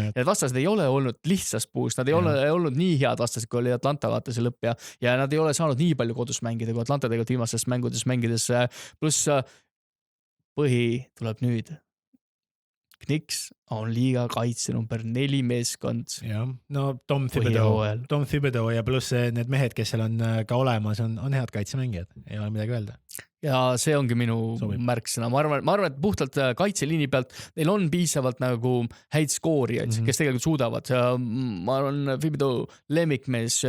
Need vastased ei ole olnud lihtsas puust, nad ei ole olnud nii head vastased, kui oli Atlanta vaatase lõpp ja nad ei ole saanud nii palju kodus mängida, kui Atlanta tegelikult viimases mängides, pluss põhi tuleb nüüd. Knicks on liiga kaitse number 4 meeskond. jah, no Tom Thibodeau ja pluss need mehed, kes seal on ka olemas, on head kaitsemängijad, ei ole midagi öelda. Ja see ongi minu märksõna. Ma arvan, et puhtalt kaitseliini pealt neil on piisavalt nagu häid skoorijaid, kes tegelikult suudavad. Ma arvan, Thibodeau lemmikmees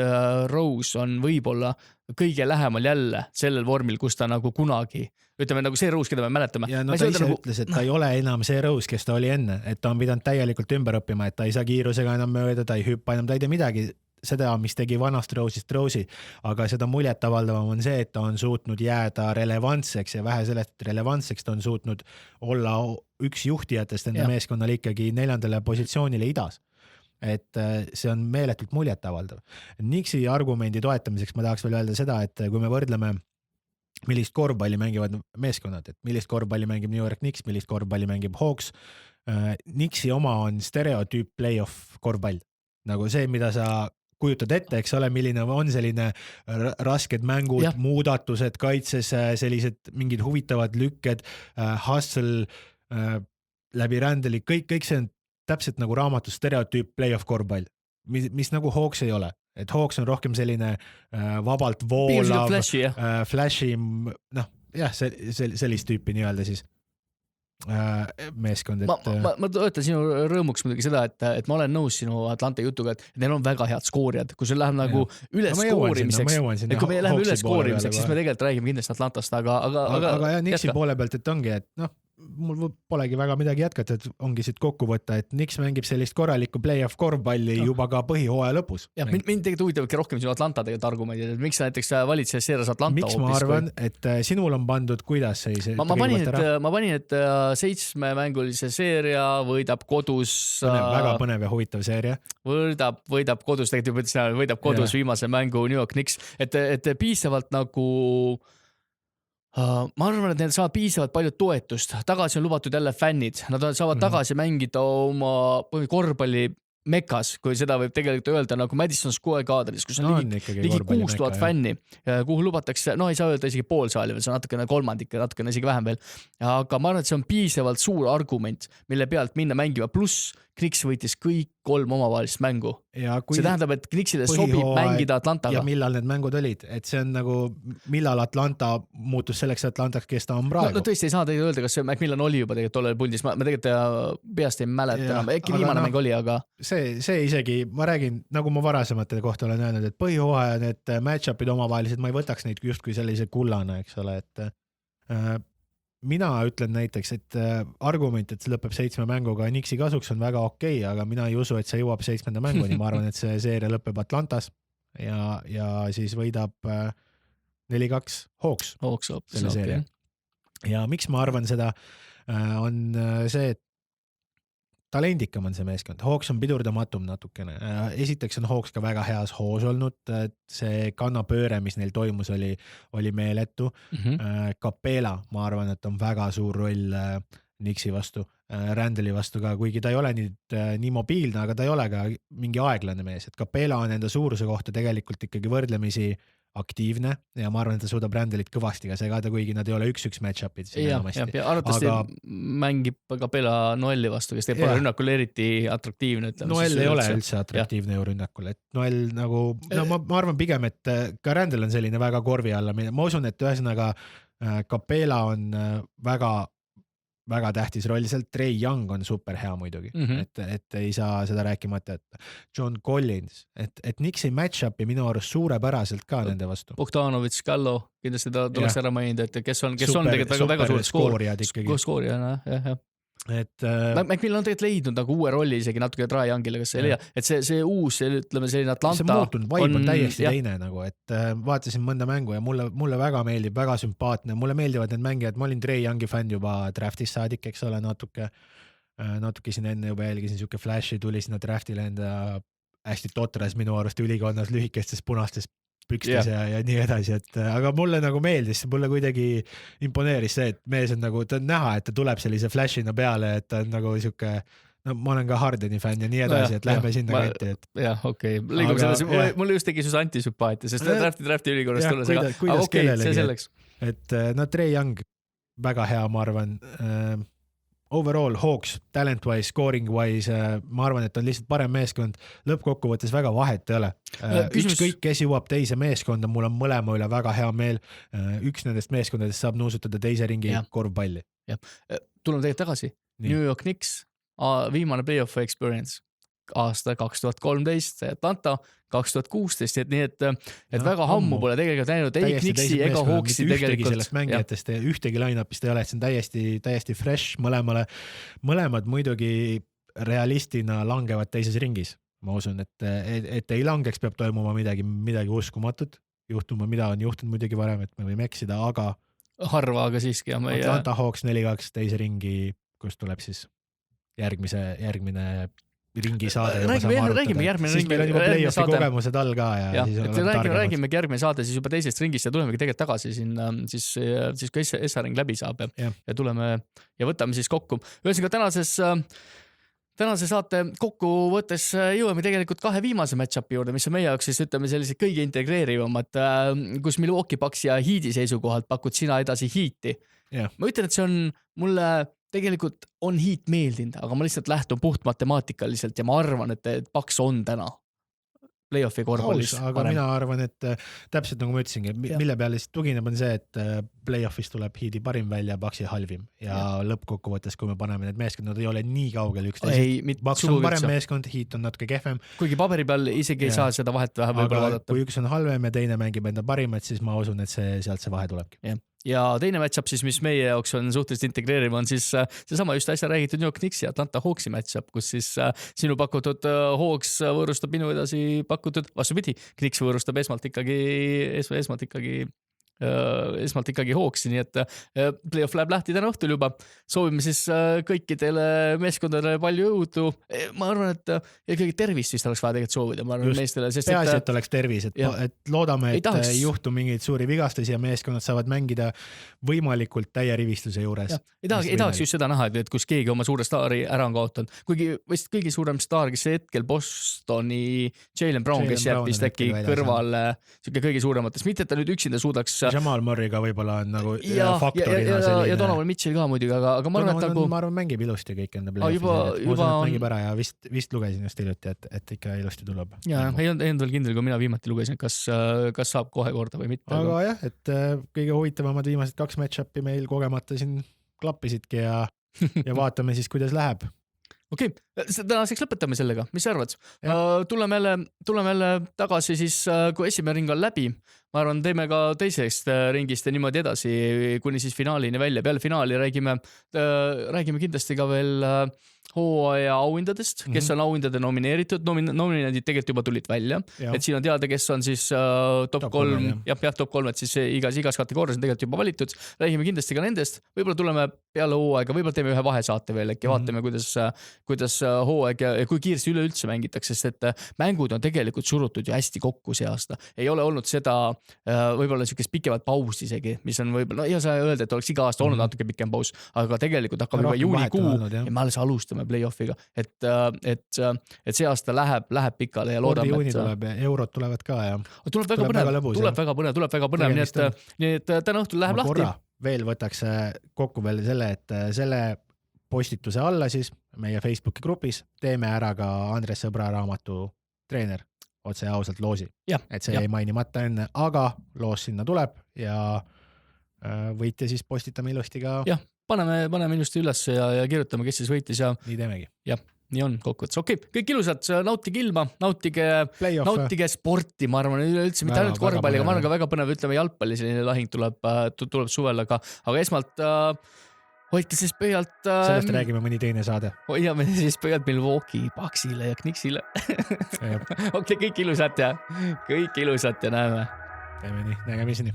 Rose on võib-olla kõige lähemal jälle sellel vormil, kus ta nagu kunagi, ütleme nagu see Rose, keda me mäletame. Ja no ta ise ütles, et ta ei ole enam see Rose, kes ta oli enne, et ta on pidanud täielikult ümber õppima, et ta ei saa kiirusega enam mööda, ta ei hüppa enam, ta ei tee midagi seda, mis tegi vanast Rose'ist Rose'i, aga seda muljet avaldavam on see, et ta on suutnud jääda relevantseks ja vähe sellest relevantseks ta on suutnud olla üks juhtijatest enda meeskonnal ikkagi 4. positsioonile idas. Et see on meeletult muljet avaldav. Nixi argumendi toetamiseks ma tahaks veel öelda seda, et kui me võrdleme millist korvpalli mängivad meeskonnad, et millist korvpalli mängib New York Knicks, millist korvpalli mängib Hawks, Nixi oma on stereotüüp playoff korvpall. Nagu see, mida sa kujutad ette, eks ole, milline on selline rasked mängud, muudatused kaitses, sellised mingid huvitavad lükked, hustle läbi rändeli, kõik see on täpselt nagu raamatus stereotüüp playoff korvpall, mis nagu Hawks ei ole. Et Hawks on rohkem selline vabalt voolav, flashi, noh, jah, sellist tüüpi nii-öelda siis meeskond. Ma töötan sinu rõõmuks muidugi seda, et ma olen nõus sinu Atlanta jutuga, et neil on väga head skoorijad, kui see läheb nagu üle skoorimiseks, et kui me läheme üle skoorimiseks, siis me tegelikult räägime kindlasti Atlantast, aga Nixi poole pealt, et ongi, et noh, mul polegi väga midagi jätkata, et ongi siit kokku võtta, et Nix mängib sellist korralikku playoff korvpalli juba ka põhihooaja lõpus. Ja, mind tegelikult huvitavadki rohkem sinu Atlanta tegelikult argumendid, et miks sa näiteks valid see seeras Atlanta miks ma arvan, et sinul on pandud, kuidas see ma panin, et 7-mängulise seeria võidab kodus väga põnev ja huvitav seeria. Võidab kodus, tegelikult juba ütlesin, võidab kodus viimase mängu New York Knicks, et piisavalt nagu ma arvan, et need saavad piisavalt palju toetust. Tagasi on lubatud jälle fännid. Nad saavad tagasi mängida oma korvpalli mekas, kui seda võib tegelikult öelda nagu Madison Square Gardenis, kus on ligi 6000 fänni, kuhu lubatakse, no ei saa öelda isegi pool saali, see on natukene kolmandik, natukene isegi vähem veel. Aga ma arvan, et see on piisavalt suur argument, mille pealt minna mängima, pluss Knicks võitis kõik 3 omavahelist mängu. See tähendab, et Knicksile sobib mängida Atlantaga. Ja millal need mängud olid? Et see on nagu, millal Atlanta muutus selleks Atlantaks, kes ta on praegu? No tõesti ei saa tegelikult öelda, kas see Macmillan oli juba tegelikult tollel pundis. Ma tegelikult peast ei mäleta enam. Äkki viimane mäng oli, aga... See isegi, ma räägin, nagu ma varasemate kohta olen öelnud, et põhihooaja need match-upid omavahelised, ma ei võtaks neid just kui sellise kullana, eks ole, et mina ütlen näiteks, et argument, et see lõpeb 7 mänguga Nixi kasuks on väga okei, aga mina ei usu, et see jõuab 7. mänguni. Ma arvan, et see seeria lõpeb Atlantas ja siis võidab 4-2 Hawks selle seeria. Ja miks ma arvan seda, on see, et talendikam on see meeskond. Hawks on pidurdamatum natukene. Esiteks on Hawks ka väga heas hoos olnud. See kannapööre, mis neil toimus, oli meeletu. Capela, ma arvan, et on väga suur roll Nixi vastu, Randali vastu ka, kuigi ta ei ole nii mobiilne, aga ta ei ole ka mingi aeglane mees. Et Capela on enda suuruse kohta tegelikult ikkagi võrdlemisi aktiivne ja ma arvan, et ta suudab Randalit kõvasti ka segada, kuigi nad ei ole 1-1 match-upid. Ja arvatavasti mängib Capela Noelli vastu, kes teeb pole rünnakul eriti atraktiivne. Noel ei ole üldse atraktiivne ju rünnakul, et Noel nagu, ma arvan pigem, et ka Randal on selline väga korvi alla. Ma usun, et ühesõnaga Capela on väga tähtis roll, seal Trey Young on super hea muidugi, et ei saa seda rääkimata, et John Collins, et Nixi match-upi minu arust suurepäraselt ka nende vastu. Bogdanovic, Gallo, kindlasti ta tuleks ära mainida, et kes on tegelikult väga suur skoorijana, jah. Et Macmillan on tegelikult leidnud nagu uue rolli isegi natuke Trae Youngile, kas see leia, et see uus, ütleme selline Atlanta see muutunud, vibe on täiesti teine nagu, et vaatasin mõnda mängu ja mulle väga meeldib, väga sümpaatne, mulle meeldivad need mängijad, ma olin Trae Youngi fänn juba draftis saadik, eks ole, natuke siin enne juba jälgisin, siuke flashi tuli sinna draftile enda hästi totras minu arust ülikonnas lühikestes punastes pükstes ja nii edasi, et aga mulle nagu meeldis, mulle kuidagi imponeeris see, et mees on nagu, ta on näha, et ta tuleb sellise flashina peale, et ta on nagu siuke, no ma olen ka Hardeni fänn ja nii edasi, et lähme sinna kanti, et jah, okei, liigume selles, mulle just tegi süs antisümpaatia, sest drafti ülikorrast tulles, aga okei, see selleks. Et no Trey Young väga hea, ma arvan, overall Hawks talent-wise, scoring-wise, ma arvan, et on lihtsalt parem meeskond, lõppkokkuvõttes väga vahet ei ole. Ükskõik, kes jõuab teise meeskonda, mul on mõlema üle väga hea meel. Üks nendest meeskondadest saab nuusutada teise ringi korvpalli. Tuleme tegelikult tagasi. New York Knicks, viimane playoff experience. Aasta 2013, Atlanta 2016, nii et väga ammu pole tegelikult näinud ei Knicksi ega Hawksi tegelikult. Sellest mängijatest ja ühtegi line-upist ei ole, et see on täiesti fresh mõlemad muidugi realistina langevad teises ringis. Ma usun, et ei langeks, peab toimuma midagi uskumatut, juhtuma, mida on juhtunud muidugi varem, et me võime eksida, aga harva, aga siiski. Atlanta Hawks 4-2 teise ringi, kus tuleb siis järgmine ringi saade. Räägime järgmine siis meil on juba play-offi kogemused all ka. Räägime järgmine saade siis juba teisest ringist ja tulemegi tegelikult tagasi siis kui SA-ring läbi saab ja tuleme ja võtame siis kokku. Ühesõnaga tänase saate kokkuvõttes jõuame tegelikult 2 viimase match-upi juurde, mis on meie jaoks siis ütleme sellised kõige integreerivamad, kus Milwaukee Bucks ja Heat'i seisukohalt pakud sina edasi Heat'i. Ma ütlen, et see on mulle tegelikult on Heat meeldinud, aga ma lihtsalt lähtun puht matemaatikaliselt ja ma arvan, et Bucks on täna play-offi korvpallis. Aga mina arvan, et täpselt nagu ma ütlesingi, mille peale siis tugineb on see, et play-offis tuleb Heat'i parim välja, Bucksi halvim ja lõppkokkuvõttes, kui me paneme need meeskond, nad ei ole nii kaugel üksteisest. Bucks on parem meeskond, Heat on natuke kehvem. Kuigi paberi peal isegi ei saa seda vahet vähe võib-olla vaadata. Kui üks on halvem ja teine mängib enda parimat, siis ma usun, et sealt see vahe tulebki. Ja teine match-up siis, mis meie jaoks on suhteliselt integreeriv, on siis seesama just äsja räägitud New York Knicksi ja Atlanta Hawksi match-up, kus siis sinu pakutud Hawks võõrustab minu edasi pakutud, vastupidi, Knicks võõrustab esmalt ikkagi Hawksi, nii et playoff läheb lahti täna õhtul juba. Soovime siis kõikidele meeskondadele palju jõudu. Ma arvan, et ikkagi tervist vist oleks vaja tegelikult soovida. Ma arvan meestele, sest peaasi, et oleks tervis, et loodame, et ei juhtu mingeid suuri vigastusi ja meeskonnad saavad mängida võimalikult täie rivistuse juures. Ei tahaks just seda näha, et kus keegi oma suure staari ära on kaotanud. Kuigi vist kõige suurem staar, kes hetkel Bostoni Jaylen Brown, kes jääb vist äkki kõrvale kõige suuremates. Mitte, et ta nüüd üksinda suudaks Jamal Murray'ga võib-olla on nagu faktorina selline. Ja Donovan Mitchell ka muidugi, aga ma arvan, et ma arvan, mängib ilusti kõik enda play-offis. Ma mängib ära ja vist lugesin just hiljuti, et ikka ilusti tuleb. Ja ei olnud veel kindel, kui mina viimati lugesin, kas saab kohe korda või mitte. Aga jah, et kõige huvitavamad viimased 2 match-upi meil kogemata siin klappisidki ja vaatame siis, kuidas läheb. Okei, tänaseks lõpetame sellega, mis sa arvad? Tuleme jälle tagasi siis, kui esimene ring on läbi. Ma arvan, teeme ka teisest ringist ja niimoodi edasi, kuni siis finaalini välja. Peale finaali räägime kindlasti ka veel hooaja auhindadest, kes on auhindade nomineeritud. Nominendid tegelikult juba tulid välja. Et siin on teada, kes on siis top 3, top 3, et siis igas kategoorias on tegelikult juba valitud. Räägime kindlasti ka nendest. Võib-olla tuleme peale hooaega, võib-olla teeme ühe vahesaate veel, äkki vaatame, kuidas hooaeg ja kui kiiresti üleüldse mängitakse, sest et mängud on tegelikult surutud ju hästi kokku see aasta. Ei ole olnud seda võib-olla niisugust pikemat pausi isegi, mis on võib-olla, no ei saa öelda, et oleks iga aasta olnud natuke pikem paus, aga tegelikult hakkab juba juunikuu ja me alles alustame play-offiga, et see aasta läheb pikale ja loodame, juuni tuleb ja eurod tulevad ka ja tuleb väga põnev, nii et täna õhtul läheb lahti. Korra veel võtaks kokku veel selle, et selle postituse alla siis meie Facebooki grupis teeme ära ka Andres Sõbra raamatu treener otse ausalt loosi. Et see ei mainimata enne, aga loos sinna tuleb ja võite siis postitame ilusti ka. Jah, paneme ilusti üles ja kirjutame, kes siis võitis ja nii teemegi. Jah, nii on kokkuvõttes. Okei, kõik ilusad, nautige ilma, nautige sporti, ma arvan, üldse mitte ainult korvpalliga, ma arvan ka väga põnev, ütleme jalgpalli selline lahing tuleb suvel, aga esmalt hoidke siis pöialt sellest räägime mõni teine saade. Hoiame siis pöialt Milwaukee Bucksile ja Knicksile. Okei, kõik ilusat ja näeme. Teeme nii, nägemiseni.